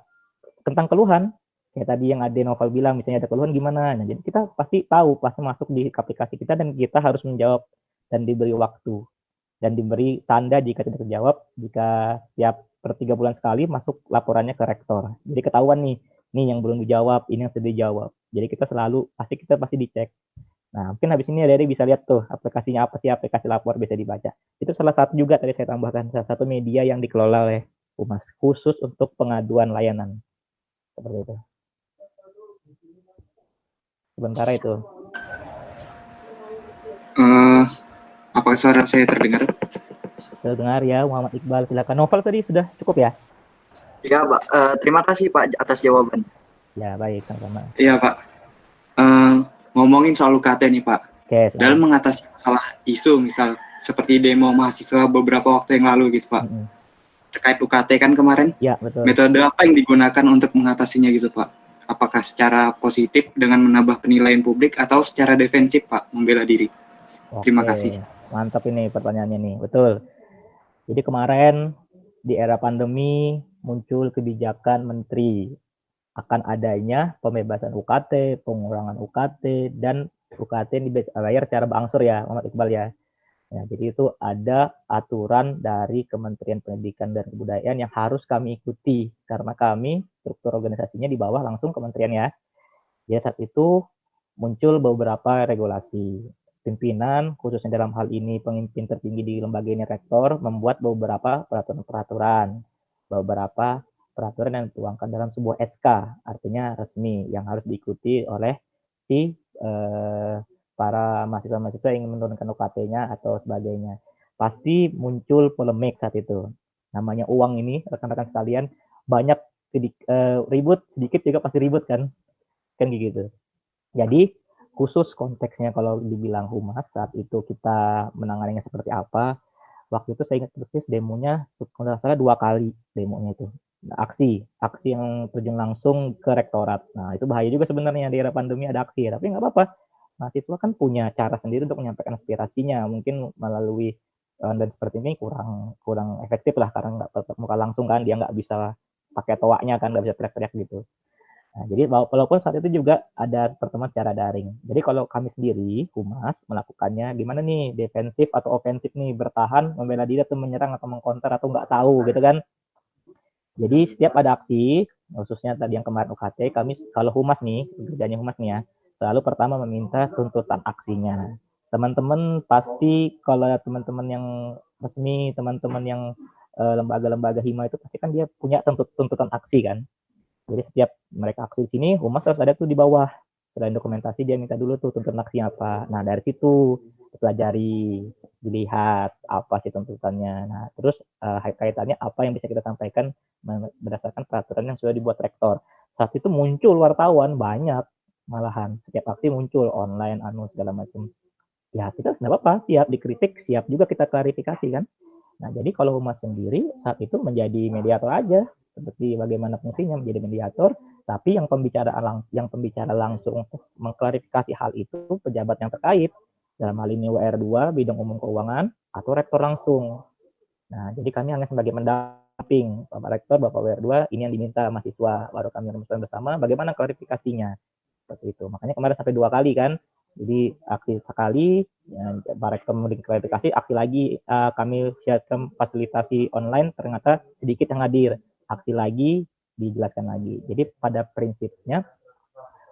tentang keluhan. Kayak tadi yang Ade Noval bilang, misalnya ada keluhan gimana. Nah, jadi kita pasti tahu, pasti masuk di aplikasi kita, dan kita harus menjawab dan diberi waktu. Dan diberi tanda jika tidak terjawab, jika setiap per 3 bulan sekali masuk laporannya ke rektor. Jadi ketahuan nih yang belum dijawab, ini yang sudah dijawab. Jadi kita pasti dicek. Nah, mungkin habis ini adik-adik bisa lihat tuh aplikasinya apa sih, aplikasi lapor bisa dibaca. Itu salah satu juga tadi saya tambahkan, salah satu media yang dikelola oleh Humas, khusus untuk pengaduan layanan. Seperti itu. Sementara itu. Apa suara saya terdengar? Terdengar ya, Muhammad Iqbal. Silakan. Novel tadi sudah cukup ya? Ya, Pak. Terima kasih Pak atas jawaban. Ya, baik, sama-sama. Iya, Pak. Ngomongin soal UKT nih, Pak. Oke, dalam mengatasi masalah isu, misal seperti demo mahasiswa beberapa waktu yang lalu gitu, Pak. terkait UKT kan kemarin. Ya, betul. Metode apa yang digunakan untuk mengatasinya gitu, Pak? Apakah secara positif dengan menambah penilaian publik atau secara defensif, Pak, membela diri? Terima kasih. Mantap ini pertanyaannya nih, betul. Jadi kemarin di era pandemi muncul kebijakan menteri akan adanya pembebasan UKT, pengurangan UKT, dan UKT dibayar secara berangsur ya, Muhammad Iqbal ya. Ya, jadi itu ada aturan dari Kementerian Pendidikan dan Kebudayaan yang harus kami ikuti karena kami struktur organisasinya di bawah langsung kementerian ya. Ya saat itu muncul beberapa regulasi. Pimpinan, khususnya dalam hal ini pemimpin tertinggi di lembaga ini rektor, membuat beberapa peraturan-peraturan. Beberapa peraturan yang dituangkan dalam sebuah SK, artinya resmi, yang harus diikuti oleh si para mahasiswa-mahasiswa yang ingin menurunkan UKT-nya atau sebagainya. Pasti muncul polemik saat itu. Namanya uang ini, rekan-rekan sekalian, banyak ribut, sedikit juga pasti ribut kan gitu. Jadi khusus konteksnya kalau dibilang humas saat itu kita menanganinya seperti apa, waktu itu saya ingat persis demonya kalau salah 2 kali demonya itu. Aksi yang terjun langsung ke rektorat. Nah itu bahaya juga sebenarnya di era pandemi ada aksi ya, tapi nggak apa-apa. Mahasiswa kan punya cara sendiri untuk menyampaikan aspirasinya, mungkin melalui dan seperti ini kurang efektif lah karena nggak tetap muka langsung kan, dia nggak bisa pakai toaknya kan, nggak bisa teriak-teriak gitu. Nah, jadi walaupun saat itu juga ada pertemuan secara daring. Jadi kalau kami sendiri, Humas, melakukannya gimana nih, defensif atau ofensif nih, bertahan, membela diri atau menyerang atau mengkonter atau nggak tahu gitu kan. Jadi setiap ada aksi, khususnya tadi yang kemarin UKT, kami kalau Humas nih, kerjanya Humas nih ya, selalu pertama meminta tuntutan aksinya. Teman-teman pasti kalau teman-teman yang resmi, teman-teman yang lembaga-lembaga hima itu pasti kan dia punya tuntutan aksi kan. Jadi setiap mereka aksi di sini, Humas harus ada tuh di bawah. Selain dokumentasi, dia minta dulu tuh tuntutan aksinya apa. Nah, dari situ dipelajari, dilihat apa sih tuntutannya. Nah, terus kaitannya apa yang bisa kita sampaikan berdasarkan peraturan yang sudah dibuat rektor. Saat itu muncul wartawan banyak, malahan setiap aksi muncul online, segala macam. Ya, kita nggak apa-apa, siap dikritik, siap juga kita klarifikasi kan. Nah, jadi kalau Humas sendiri saat itu menjadi mediator aja, seperti bagaimana fungsinya menjadi mediator, tapi yang pembicara langsung untuk mengklarifikasi hal itu pejabat yang terkait, dalam hal ini WR2, Bidang Umum Keuangan, atau rektor langsung. Nah, jadi kami hanya sebagai mendamping, Bapak Rektor, Bapak WR2, ini yang diminta mahasiswa, baru kami rumuskan bersama bagaimana klarifikasinya. Seperti itu. Makanya kemarin sampai 2 kali kan, jadi aksi sekali, ya, Pak Rektor memberi klarifikasi, aksi lagi kami siapkan fasilitasi online, ternyata sedikit yang hadir. Aksi lagi, dijelaskan lagi. Jadi pada prinsipnya,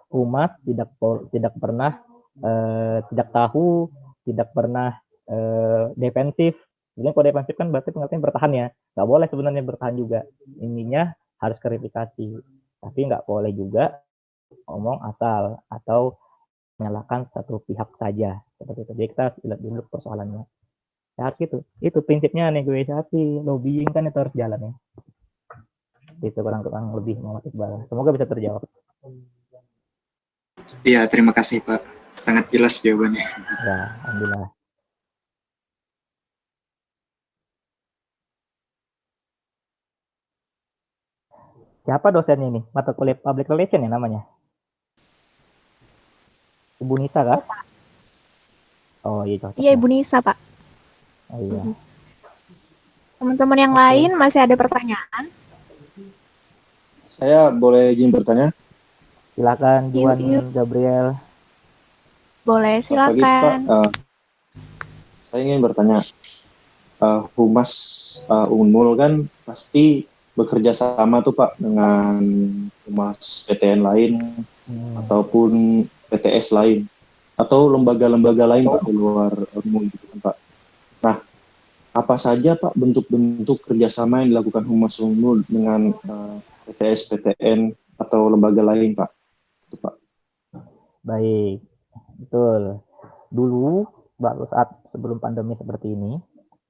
Humas tidak pernah tidak tahu, tidak pernah defensif. Sebenarnya kalau defensif kan berarti pengertian bertahan ya. Nggak boleh sebenarnya bertahan juga. Intinya harus klarifikasi. Tapi nggak boleh juga ngomong asal atau menyalahkan satu pihak saja seperti itu. Jadi kita lihat dulu persoalannya. Ya harus gitu. Itu prinsipnya negosiasi, lobbying kan itu harus jalan ya. Itu kurang lebih Muhammad Iqbal. Semoga bisa terjawab. Iya, terima kasih Pak. Sangat jelas jawabannya. Ya, alhamdulillah. Siapa dosennya ini? Mata kuliah Public Relation ya namanya? Ibu Nisa kah? Oh iya cocok. Iya Ibu Nisa Pak. Oh iya. Teman-teman yang lain masih ada pertanyaan? Saya boleh izin bertanya? Silakan Juan Gabriel. Boleh, silakan. Pagi, Pak. Saya ingin bertanya, Humas Unmul kan pasti bekerja sama tuh Pak dengan Humas PTN lain ataupun PTS lain atau lembaga-lembaga lain Pak di luar Unmul gitu kan Pak. Nah, apa saja Pak bentuk-bentuk kerjasama yang dilakukan Humas Unmul dengan PTS, PTN atau lembaga lain Pak? Itu Pak. Baik, betul. Dulu baru saat sebelum pandemi seperti ini,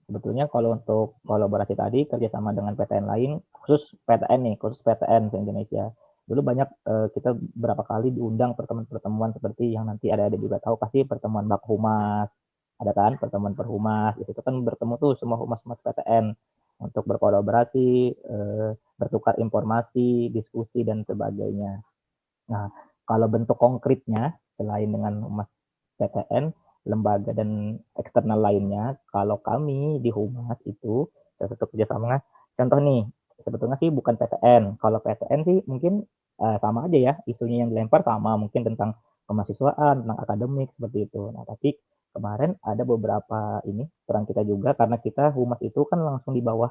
sebetulnya kalau untuk kolaborasi tadi kerjasama dengan PTN lain, khusus PTN se-Indonesia. Dulu banyak kita berapa kali diundang pertemuan-pertemuan seperti yang nanti ada juga tahu pasti pertemuan Bak Humas, ada kan pertemuan Perhumas, itu kan bertemu tuh semua humas-humas PTN. untuk berkolaborasi, bertukar informasi, diskusi, dan sebagainya. Nah, kalau bentuk konkretnya, selain dengan Humas PTN, lembaga dan eksternal lainnya, kalau kami di Humas itu, satu kerjasama, contoh nih, sebetulnya sih bukan PTN. Kalau PTN sih mungkin sama aja ya, isunya yang dilempar sama, mungkin tentang kemahasiswaan, tentang akademik, seperti itu. Nah, tapi kemarin ada beberapa ini, peran kita juga, karena kita Humas itu kan langsung di bawah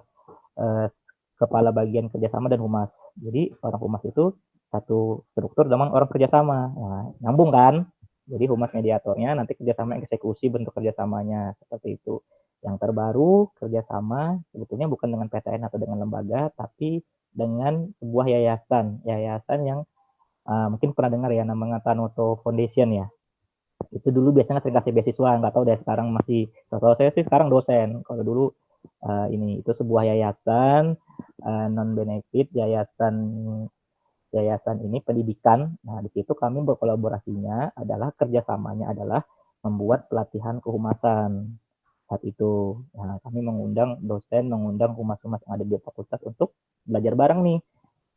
Kepala Bagian Kerjasama dan Humas. Jadi orang Humas itu satu struktur dengan orang kerjasama. Nah, nyambung kan? Jadi Humas mediatornya, nanti kerjasama eksekusi bentuk kerjasamanya, seperti itu. Yang terbaru, kerjasama sebetulnya bukan dengan PTN atau dengan lembaga, tapi dengan sebuah yayasan. Yayasan yang mungkin pernah dengar ya, namanya Tanoto Foundation ya. Itu dulu biasanya sering kasih beasiswa, nggak tahu deh sekarang masih, kalau saya sih sekarang dosen. Kalau dulu ini, itu sebuah yayasan non-benefit, yayasan ini pendidikan. Nah, di situ kami berkolaborasinya adalah kerjasamanya adalah membuat pelatihan kehumasan saat itu. Nah, kami mengundang dosen, mengundang humas-humas yang ada di fakultas untuk belajar bareng nih.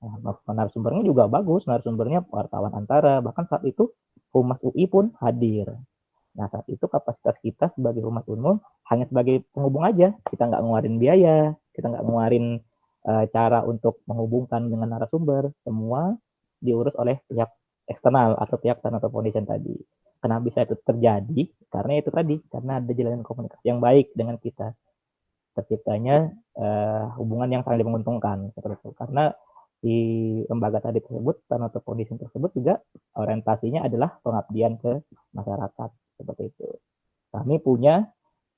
Nah, narasumbernya juga bagus, narasumbernya wartawan Antara, bahkan saat itu Humas UI pun hadir. Nah, saat itu kapasitas kita sebagai Humas Unmul hanya sebagai penghubung aja, kita nggak ngeluarin biaya, kita nggak ngeluarin cara untuk menghubungkan dengan narasumber, semua diurus oleh pihak eksternal atau pihak Tanoto Foundation tadi. Kenapa bisa itu terjadi? Karena itu tadi, karena ada jalan komunikasi yang baik dengan kita. Terciptanya hubungan yang saling menguntungkan, seperti itu. Karena di lembaga tadi tersebut, Tanoto Foundation tersebut juga orientasinya adalah pengabdian ke masyarakat, seperti itu. Kami punya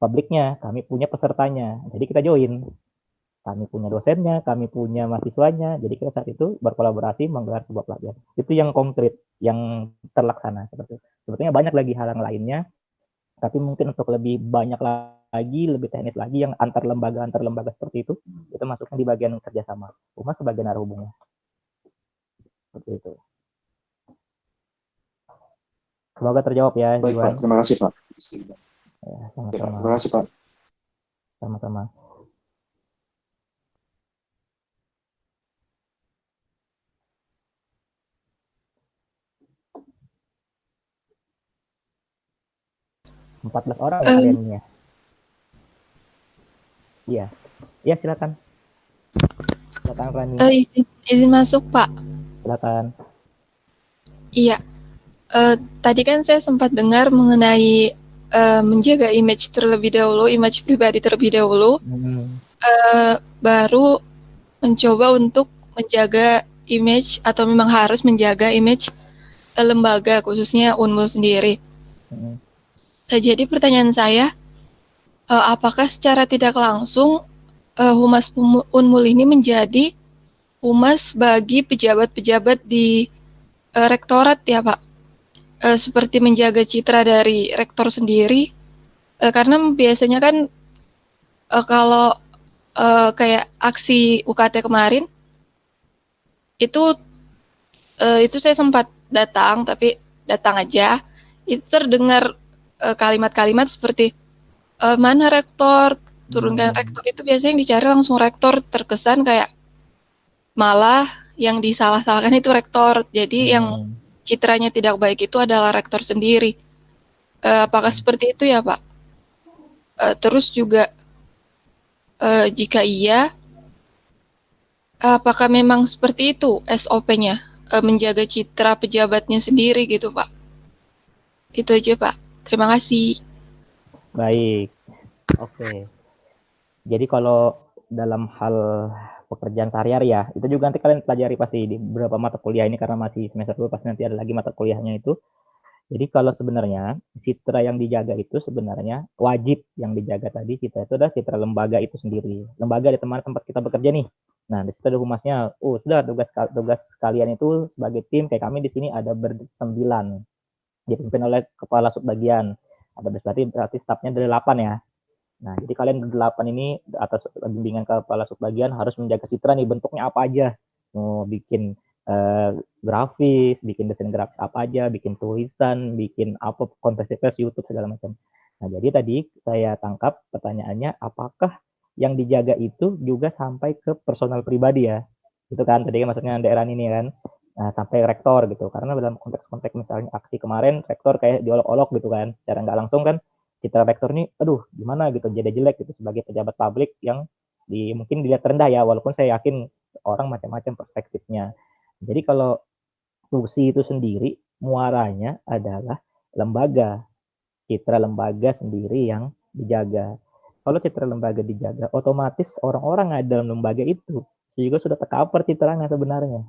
publiknya, kami punya pesertanya, jadi kita join. Kami punya dosennya, kami punya mahasiswanya, jadi kita saat itu berkolaborasi menggelar sebuah pelatihan. Itu yang konkret, yang terlaksana. Seperti itu. Sebetulnya banyak lagi hal yang lainnya, tapi mungkin untuk lebih banyak lagi, lebih teknis lagi, yang antar lembaga seperti itu masuknya di bagian kerjasama. Humas sebagai narahubungnya. Seperti itu. Semoga terjawab ya. Baik, Juan. Pak. Terima kasih, Pak. Ya, sama-sama. Ya, Pak. Terima kasih, Pak. Sama-sama. orang ya kalian ini ya? Iya. Iya, silakan. Silakan Rani. Izin masuk, Pak. Silakan. Iya. Tadi kan saya sempat dengar mengenai menjaga image terlebih dahulu, image pribadi terlebih dahulu, baru mencoba untuk menjaga image atau memang harus menjaga image lembaga, khususnya Unmul sendiri. Jadi pertanyaan saya, apakah secara tidak langsung Humas Unmul ini menjadi humas bagi pejabat-pejabat di rektorat ya Pak? Seperti menjaga citra dari rektor sendiri, karena biasanya kan kalau kayak aksi UKT kemarin itu saya sempat datang, tapi datang aja, itu terdengar kalimat-kalimat seperti mana rektor, turunkan rektor, itu biasanya yang dicari langsung rektor, terkesan kayak malah yang disalah-salahkan itu rektor, jadi yang citranya tidak baik itu adalah rektor sendiri. Apakah seperti itu ya Pak? Terus juga jika iya, apakah memang seperti itu SOP-nya, menjaga citra pejabatnya sendiri gitu Pak? Itu aja Pak. Terima kasih. Baik. Oke. Jadi kalau dalam hal pekerjaan sehari-hari ya, itu juga nanti kalian pelajari pasti di beberapa mata kuliah ini, karena masih semester 2, pasti nanti ada lagi mata kuliahnya itu. Jadi kalau sebenarnya citra yang dijaga itu sebenarnya wajib yang dijaga tadi, citra itu adalah citra lembaga itu sendiri. Lembaga di tempat kita bekerja nih. Nah, di situ ada humasnya. Sudah tugas kalian itu sebagai tim, kayak kami di sini ada ber-9. Dipimpin oleh kepala subbagian. Ada berarti stafnya dari 8 ya. Nah, jadi kalian berdelapan ini atas bimbingan kepala subbagian harus menjaga citra nih, bentuknya apa aja. Mau bikin grafis, bikin desain grafis apa aja, bikin tulisan, bikin apa, konferensi pers, YouTube, segala macam. Nah, jadi tadi saya tangkap pertanyaannya, apakah yang dijaga itu juga sampai ke personal pribadi ya. Itu kan tadi maksudnya daerah ini kan. Nah, sampai rektor gitu. Karena dalam konteks-konteks misalnya aksi kemarin rektor kayak diolok-olok gitu kan. Secara nggak langsung kan citra rektor ini aduh gimana gitu jadi jelek gitu sebagai pejabat publik yang mungkin dilihat rendah ya, walaupun saya yakin orang macam-macam perspektifnya. Jadi kalau fungsi itu sendiri muaranya adalah lembaga, citra lembaga sendiri yang dijaga. Kalau citra lembaga dijaga, otomatis orang-orang yang ada dalam lembaga itu juga sudah tercover citranya sebenarnya.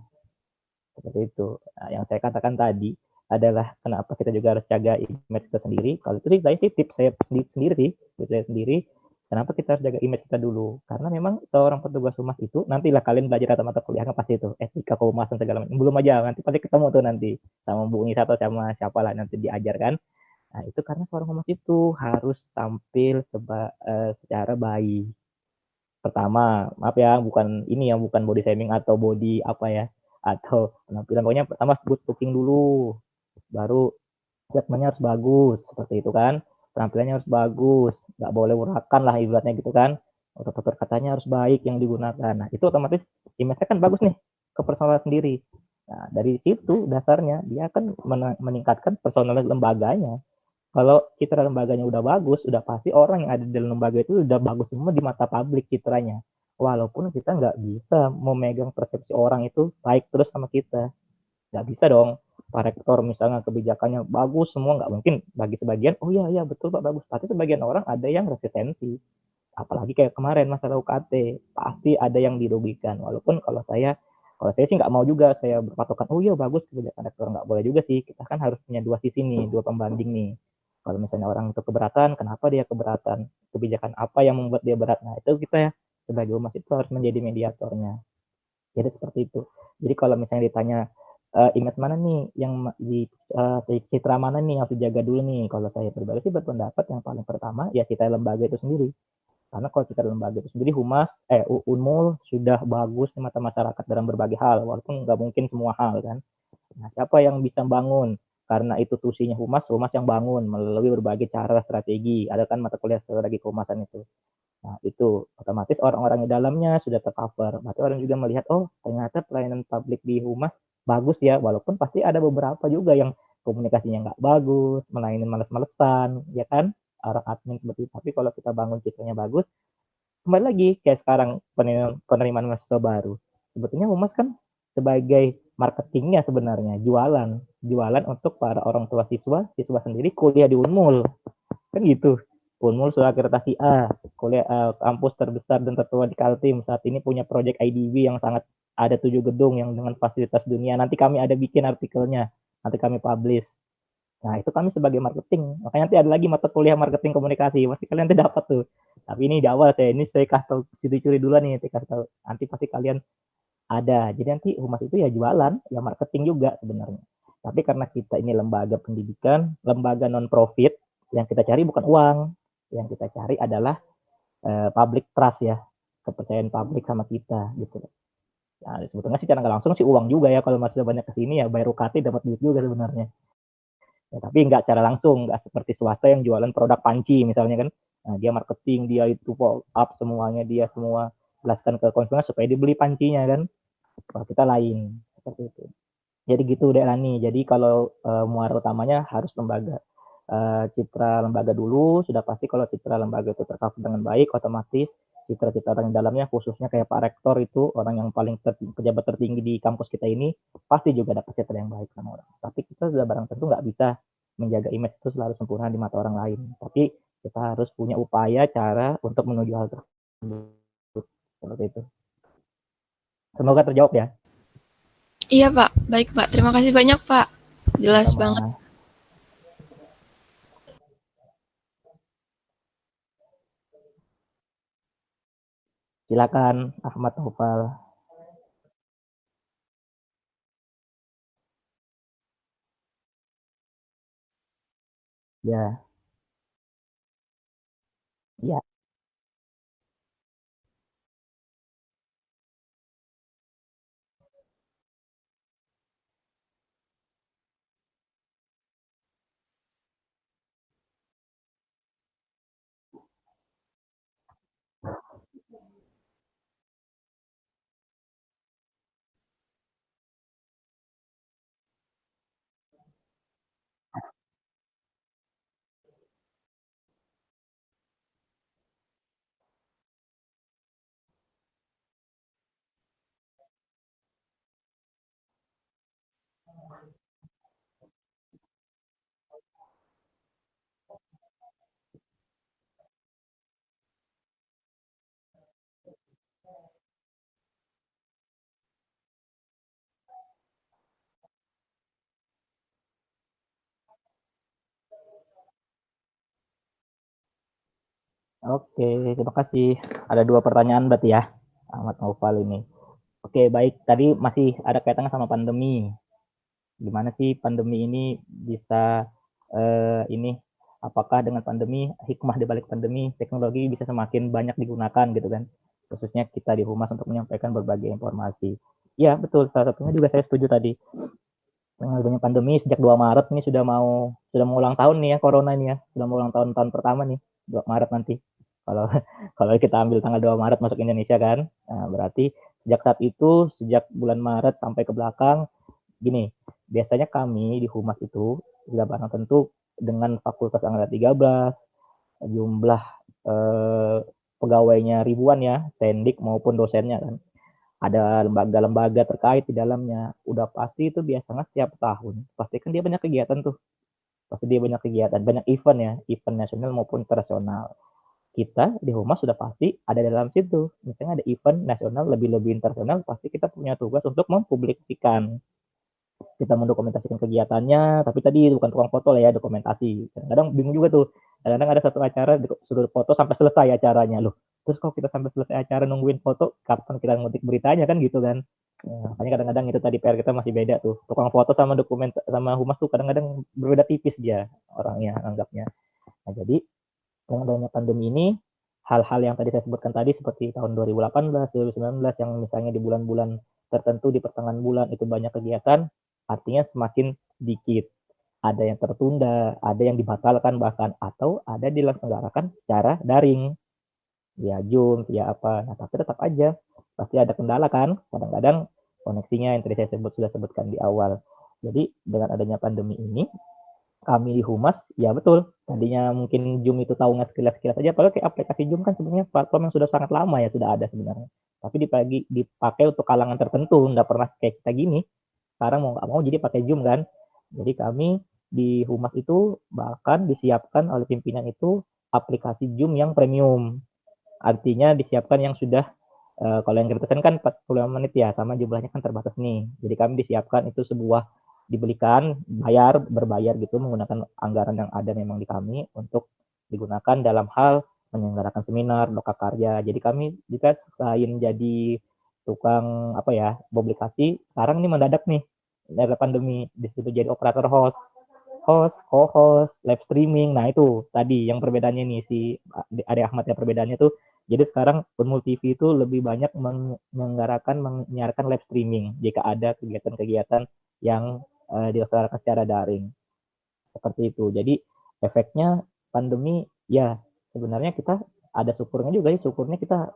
Seperti itu. Nah, yang saya katakan tadi adalah kenapa kita juga harus jaga image kita sendiri. Kalau itu sih saya tips saya sendiri sih, saya sendiri. Kenapa kita harus jaga image kita dulu? Karena memang seorang petugas humas itu nantilah kalian belajar atau mata kuliahnya pasti itu etika kehumasan segala macam. Belum aja nanti pasti ketemu tuh nanti sama Bu Nisa atau sama siapa lah nanti diajarkan. Nah, itu karena seorang humas itu harus tampil secara baik. Pertama, maaf ya, bukan ini ya, bukan body shaming atau body apa ya, atau penampilan. Pokoknya pertama good looking dulu, baru statementnya harus bagus, seperti itu kan. Penampilannya harus bagus, nggak boleh urakan lah ibaratnya gitu kan. Tutur katanya harus baik yang digunakan. Nah, itu otomatis image-nya kan bagus nih ke personal sendiri. Nah, dari situ dasarnya dia akan meningkatkan personal lembaganya. Kalau citra lembaganya udah bagus, udah pasti orang yang ada di dalam lembaga itu udah bagus semua di mata publik citranya. Walaupun kita nggak bisa memegang persepsi orang itu baik terus sama kita. Nggak bisa dong. Pak Rektor misalnya kebijakannya bagus semua, nggak mungkin bagi sebagian, oh iya, iya betul Pak bagus. Tapi sebagian orang ada yang resistensi. Apalagi kayak kemarin masalah UKT, pasti ada yang dirugikan. Walaupun kalau saya sih nggak mau juga, saya berpatokan, oh iya bagus kebijakan rektor, nggak boleh juga sih. Kita kan harus punya dua sisi nih, dua pembanding nih. Kalau misalnya orang itu keberatan, kenapa dia keberatan? Kebijakan apa yang membuat dia berat? Nah, itu kita sebagai umat itu harus menjadi mediatornya. Jadi seperti itu. Jadi kalau misalnya ditanya image mana nih yang citra mana nih yang harus dijaga dulu nih? Kalau saya pribadi sih berpendapat yang paling pertama ya citra lembaga itu sendiri. Karena kalau citra lembaga itu sendiri Unmul sudah bagus di mata masyarakat dalam berbagai hal, walaupun nggak mungkin semua hal kan. Nah, siapa yang bisa bangun? Karena itu tusinya humas yang bangun melalui berbagai cara strategi. Ada kan mata kuliah strategi kehumasan itu. Nah, itu otomatis orang-orang di dalamnya sudah tercover. Berarti orang juga melihat, oh ternyata pelayanan publik di humas bagus ya, walaupun pasti ada beberapa juga yang komunikasinya nggak bagus, melayani males-malesan, ya kan? Orang admin seperti itu. Tapi kalau kita bangun citranya bagus, kembali lagi kayak sekarang penerimaan mahasiswa baru. Sebetulnya humas kan sebagai marketingnya sebenarnya, jualan untuk para orang tua siswa sendiri kuliah di Unmul. Kan gitu. Unmul Surakarta A, kuliah kampus terbesar dan tertua di Kaltim. Saat ini punya proyek IDB yang sangat ada 7 gedung yang dengan fasilitas dunia. Nanti kami ada bikin artikelnya, nanti kami publish. Nah, itu kami sebagai marketing. Makanya nanti ada lagi mata kuliah marketing komunikasi. Pasti kalian nanti dapat tuh. Tapi ini di awal saya kasih tahu curi-curi dulu nih, saya kasih tahu. Nanti pasti kalian ada. Jadi nanti humas itu ya jualan, ya marketing juga sebenarnya. Tapi karena kita ini lembaga pendidikan, lembaga non profit, yang kita cari bukan uang, yang kita cari adalah public trust ya, kepercayaan publik sama kita gitu. Nah, sebetulnya sih cara nggak langsung sih uang juga ya, kalau masih banyak kesini ya bayar UKT dapat duit juga sebenarnya. Ya, tapi nggak cara langsung, nggak seperti swasta yang jualan produk panci misalnya kan. Nah, dia marketing, dia itu up semuanya, dia semua jelaskan ke konsumen supaya dibeli pancinya kan. Kalau kita lain, seperti itu. Jadi gitu deh Rani. Jadi kalau muara utamanya harus lembaga. Citra lembaga dulu, sudah pasti kalau citra lembaga itu tercover dengan baik, otomatis citra-citra orang di dalamnya, khususnya kayak Pak Rektor itu, orang yang paling pejabat tertinggi di kampus kita ini, pasti juga dapat citra yang baik sama orang. Tapi kita sudah barang tentu nggak bisa menjaga image itu selalu sempurna di mata orang lain. Tapi kita harus punya upaya, cara untuk menuju hal tersebut. Seperti itu. Semoga terjawab ya. Iya Pak, baik Pak. Terima kasih banyak Pak. Jelas banget. Silakan Ahmad Taufal. Ya. Ya. Oke, terima kasih. Ada 2 pertanyaan berarti ya, Ahmad Naufal ini. Oke, baik. Tadi masih ada kaitannya sama pandemi. Gimana sih pandemi ini bisa ini apakah dengan pandemi, hikmah di balik pandemi, teknologi bisa semakin banyak digunakan gitu kan, khususnya kita di Humas untuk menyampaikan berbagai informasi. Iya betul, salah satunya juga saya setuju tadi. Dengan adanya pandemi sejak 2 Maret ini sudah mau ulang tahun nih ya corona ini ya, sudah mau ulang tahun pertama nih 2 Maret nanti. Kalau kalau kita ambil tanggal 2 Maret masuk Indonesia kan, nah berarti sejak saat itu, sejak bulan Maret sampai ke belakang, gini, biasanya kami di Humas itu sudah barang tentu dengan fakultas angkatan 13, jumlah pegawainya ribuan ya, tendik maupun dosennya kan. Ada lembaga-lembaga terkait di dalamnya. Udah pasti itu biasanya setiap tahun. Pasti kan dia banyak kegiatan tuh. Pasti dia banyak kegiatan, banyak event ya, event nasional maupun internasional. Kita di Humas sudah pasti ada dalam situ. Misalnya ada event nasional lebih-lebih internasional, pasti kita punya tugas untuk mempublikasikan. Kita mendokumentasikan kegiatannya, tapi tadi bukan tukang foto lah ya, dokumentasi. Kadang-kadang bingung juga tuh. Kadang-kadang ada satu acara suruh foto sampai selesai acaranya loh. Terus kalau kita sampai selesai acara nungguin foto, kapan kita ngetik beritanya kan gitu kan. Makanya kadang-kadang itu tadi PR kita masih beda tuh. Tukang foto sama dokumen sama humas tuh kadang-kadang berbeda tipis dia orangnya anggapnya. Nah, jadi dengan adanya pandemi ini hal-hal yang tadi saya sebutkan tadi seperti tahun 2018, 2019 yang misalnya di bulan-bulan tertentu di pertengahan bulan itu banyak kegiatan, artinya semakin sedikit. Ada yang tertunda, ada yang dibatalkan bahkan, atau ada dilaksanakan secara daring, via Zoom, via apa. Nah, tapi tetap aja pasti ada kendala kan, kadang-kadang koneksinya yang tadi saya sudah sebutkan di awal. Jadi dengan adanya pandemi ini, kami di Humas, ya betul, tadinya mungkin Zoom itu tahu nggak sekilas-sekilas aja, padahal kayak aplikasi Zoom kan sebenarnya platform yang sudah sangat lama ya, sudah ada sebenarnya. Tapi dipakai untuk kalangan tertentu, nggak pernah kayak kita gini. Sekarang mau nggak mau jadi pakai Zoom kan. Jadi kami di Humas itu bahkan disiapkan oleh pimpinan itu aplikasi Zoom yang premium. Artinya disiapkan yang sudah kalau yang gratisan kan 45 menit ya, sama jumlahnya kan terbatas nih. Jadi kami disiapkan itu sebuah dibelikan berbayar gitu menggunakan anggaran yang ada memang di kami untuk digunakan dalam hal menyelenggarakan seminar, lokakarya. Jadi kami jika selain jadi tukang apa ya publikasi, sekarang ini mendadak nih dari pandemi di situ jadi operator co-host, live streaming. Nah itu tadi yang perbedaannya nih si Ade Ahmad ya, perbedaannya tuh jadi sekarang Unmul TV itu lebih banyak menyiarkan live streaming jika ada kegiatan-kegiatan yang dilaksanakan secara daring. Seperti itu. Jadi efeknya pandemi ya sebenarnya kita ada syukurnya juga ya, syukurnya kita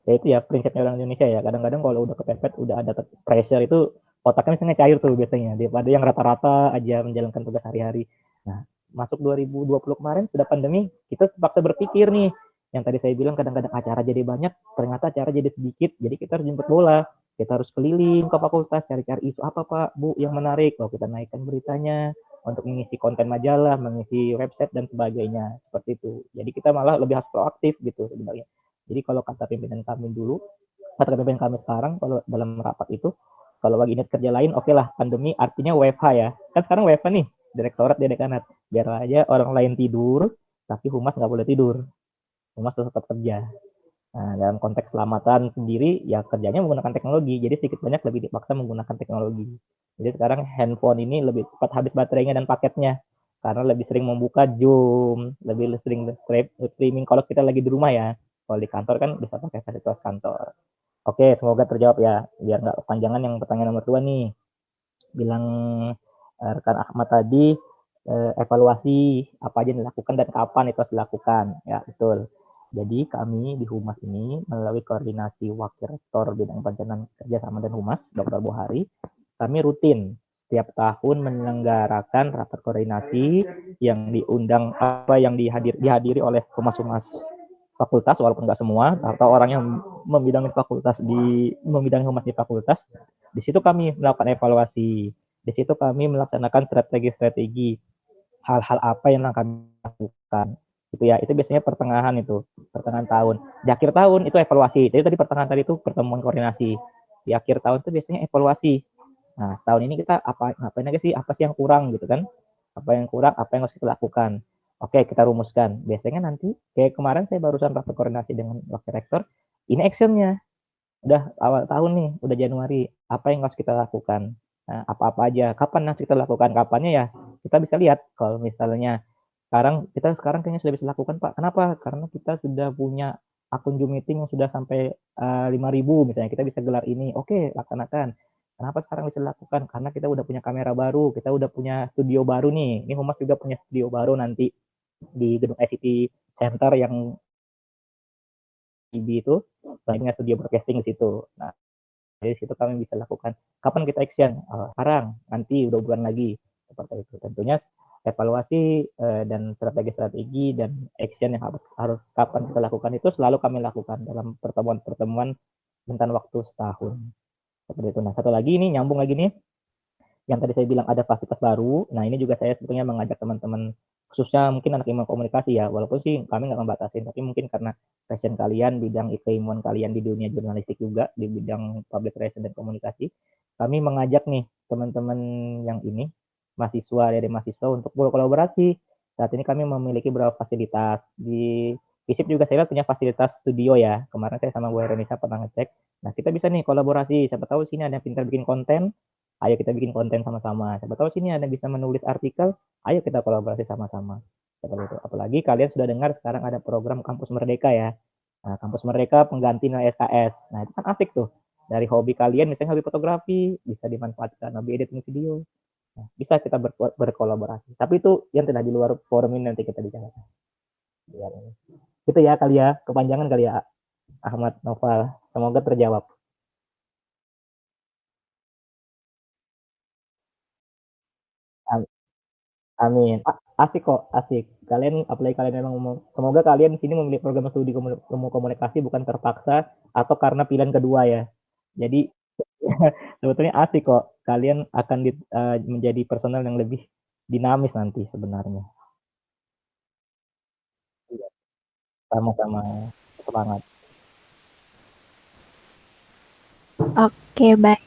ya itu ya prinsipnya orang Indonesia ya. Kadang-kadang kalau udah kepepet, udah ada pressure itu otaknya misalnya cair tuh biasanya daripada yang rata-rata aja menjalankan tugas hari-hari. Nah, masuk 2020 kemarin sudah pandemi, kita terpaksa berpikir nih, yang tadi saya bilang kadang-kadang acara jadi banyak, ternyata acara jadi sedikit, jadi kita harus jemput bola. Kita harus keliling ke fakultas, cari-cari isu apa Pak, Bu, yang menarik. Kalau kita naikkan beritanya, untuk mengisi konten majalah, mengisi website, dan sebagainya. Seperti itu. Jadi kita malah lebih harus proaktif gitu sebenarnya. Jadi kalau kata pimpinan kami dulu, kata pimpinan kami sekarang, kalau dalam rapat itu, kalau bagi unit kerja lain, oke lah, pandemi artinya WFH ya. Kan sekarang WFH nih, direktorat di dekanat. Biar aja orang lain tidur, tapi humas nggak boleh tidur. Humas tetap kerja. Nah, dalam konteks selamatan sendiri, ya kerjanya menggunakan teknologi. Jadi sedikit banyak lebih dipaksa menggunakan teknologi. Jadi sekarang handphone ini lebih cepat habis baterainya dan paketnya. Karena lebih sering membuka Zoom, lebih sering streaming kalau kita lagi di rumah ya. Kalau di kantor kan bisa pakai fasilitas kantor. Oke, semoga terjawab ya. Biar nggak kepanjangan yang pertanyaan nomor 2 nih. Bilang rekan Ahmad tadi, evaluasi apa aja yang dilakukan dan kapan itu harus dilakukan. Ya, betul. Jadi kami di Humas ini melalui koordinasi Wakil Rektor Bidang Perencanaan Kerjasama dan Humas, Dr. Bohari, kami rutin setiap tahun menyelenggarakan rapat koordinasi yang diundang yang dihadiri oleh humas-humas fakultas, walaupun nggak semua, atau orang yang membidangi humas di fakultas. Di situ kami melakukan evaluasi, di situ kami melaksanakan strategi-strategi hal-hal apa yang kami lakukan. Itu ya, itu biasanya pertengahan tahun. Di akhir tahun itu evaluasi. Jadi tadi pertengahan tadi itu pertemuan koordinasi. Di akhir tahun itu biasanya evaluasi. Nah, tahun ini kita ngapain aja sih? Apa sih yang kurang gitu kan? Apa yang kurang? Apa yang harus kita lakukan? Oke, kita rumuskan. Biasanya nanti kayak kemarin saya barusan rapat koordinasi dengan wakil rektor. Ini actionnya. Udah awal tahun nih, udah Januari. Apa yang harus kita lakukan? Nah, apa-apa aja. Kapan harus kita lakukan? Kapannya ya? Kita bisa lihat kalau misalnya sekarang kayaknya sudah bisa lakukan, Pak. Kenapa? Karena kita sudah punya akun Zoom meeting yang sudah sampai 5.000 misalnya. Kita bisa gelar ini. Oke, laksanakan. Kenapa sekarang bisa dilakukan? Karena kita udah punya kamera baru, kita udah punya studio baru nih. Ini Humas juga punya studio baru nanti di gedung ICT Center yang IB itu, punya studio broadcasting di situ. Nah, dari situ kami bisa lakukan. Kapan kita action? Sekarang, nanti udah bulan lagi. Seperti itu. Tentunya evaluasi dan strategi-strategi dan action yang harus kapan kita lakukan itu selalu kami lakukan dalam pertemuan-pertemuan rentan waktu setahun. Seperti itu. Nah, satu lagi ini nyambung lagi nih, yang tadi saya bilang ada fasilitas baru. Nah, ini juga saya sebetulnya mengajak teman-teman, khususnya mungkin anak ilmu komunikasi ya, walaupun sih kami nggak membatasin, tapi mungkin karena passion kalian, bidang keilmuan kalian di dunia jurnalistik juga, di bidang public relation dan komunikasi, kami mengajak nih teman-teman yang ini, mahasiswa untuk berkolaborasi. Saat ini kami memiliki beberapa fasilitas. Di FISIP juga saya punya fasilitas studio ya. Kemarin saya sama Bu Indonesia pernah ngecek. Nah, kita bisa nih kolaborasi. Siapa tahu sini ada yang pintar bikin konten, ayo kita bikin konten sama-sama. Siapa tahu sini ada yang bisa menulis artikel, ayo kita kolaborasi sama-sama. Seperti itu. Apalagi kalian sudah dengar sekarang ada program Kampus Merdeka ya. Nah, Kampus Merdeka pengganti nilai SKS. Nah, itu kan asik tuh. Dari hobi kalian, misalnya hobi fotografi, bisa dimanfaatkan hobi editing video. Nah, bisa kita berkolaborasi. Tapi itu yang tidak di luar forum ini, nanti kita bicarakan. Itu ya kali ya, kepanjangan kali ya, Ahmad Noval. Semoga terjawab. Amin. Asik kok, asik. Apalagi kalian memang semoga kalian di sini memilih program studi ilmu komunikasi bukan terpaksa atau karena pilihan kedua ya. Jadi sebetulnya asik kok. Kalian akan menjadi personal yang lebih dinamis nanti sebenarnya. Sama-sama. Semangat. Oke, baik.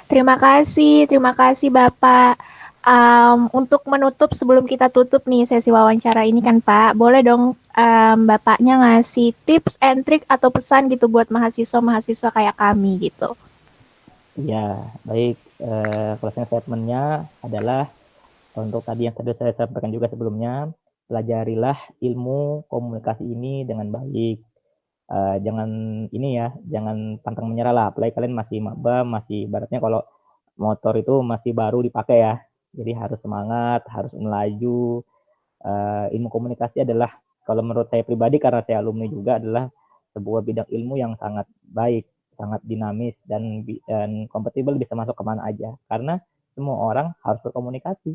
Terima kasih Bapak. Untuk menutup, sebelum kita tutup nih sesi wawancara ini kan Pak, boleh dong Bapaknya ngasih tips and trick atau pesan gitu buat mahasiswa-mahasiswa kayak kami gitu. Ya, baik. Closing statement-nya adalah untuk tadi yang tadi saya sampaikan juga sebelumnya, pelajarilah ilmu komunikasi ini dengan baik. Jangan pantang menyerah lah. Apalagi kalian masih maba, masih ibaratnya kalau motor itu masih baru dipakai ya. Jadi harus semangat, harus melaju. Ilmu komunikasi adalah, kalau menurut saya pribadi karena saya alumni juga, adalah sebuah bidang ilmu yang sangat baik, sangat dinamis dan kompatibel, bisa masuk kemana aja. Karena semua orang harus berkomunikasi.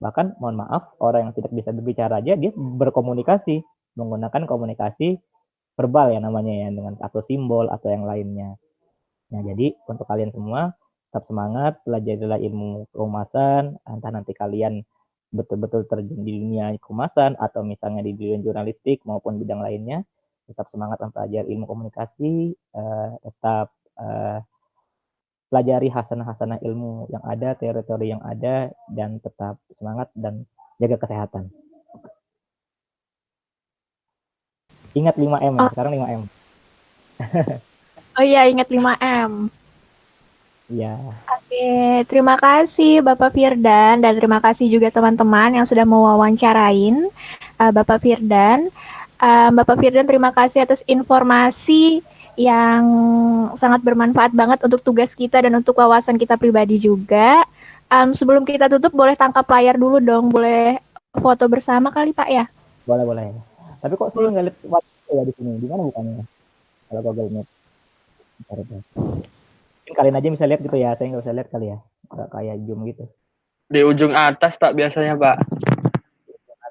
Bahkan mohon maaf, orang yang tidak bisa berbicara aja dia berkomunikasi, menggunakan komunikasi verbal ya namanya ya, dengan atau simbol atau yang lainnya. Nah, jadi untuk kalian semua tetap semangat, pelajarilah ilmu kehumasan, entah nanti kalian betul-betul terjun di dunia kehumasan atau misalnya di dunia jurnalistik maupun bidang lainnya, tetap semangat mempelajari ilmu komunikasi, tetap pelajari hasanah-hasanah ilmu yang ada, teori-teori yang ada, dan tetap semangat dan jaga kesehatan. Ingat 5M, sekarang 5M. Oh iya, ingat 5M. Iya. Oke, terima kasih Bapak Firdan, dan terima kasih juga teman-teman yang sudah mewawancarain Bapak Firdan. Bapak Firdan, terima kasih atas informasi yang sangat bermanfaat banget untuk tugas kita dan untuk wawasan kita pribadi juga. Sebelum kita tutup, boleh tangkap layar dulu dong, boleh foto bersama kali Pak ya? Boleh. Tapi kok saya nggak lihat ya di sini. Di mana bukannya? Kalau Google Map. Bentar, bentar. Mungkin kalian aja bisa lihat gitu ya. Saya nggak bisa lihat kali ya. Nggak kayak Zoom gitu. Di ujung atas Pak biasanya Pak.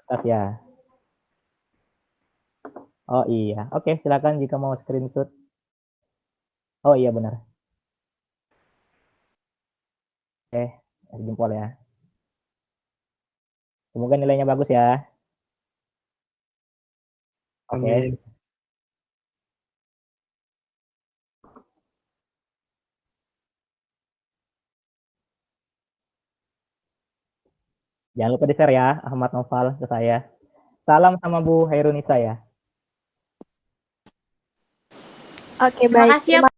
Atas ya. Oh iya. Oke, silakan jika mau screenshot. Oh iya benar. Oke, kasih jempol ya. Semoga nilainya bagus ya. Oke. Amin. Jangan lupa di-share ya, Ahmad Noval ke saya. Salam sama Bu Hairunisa ya. Oke, Terima baik. kasih ya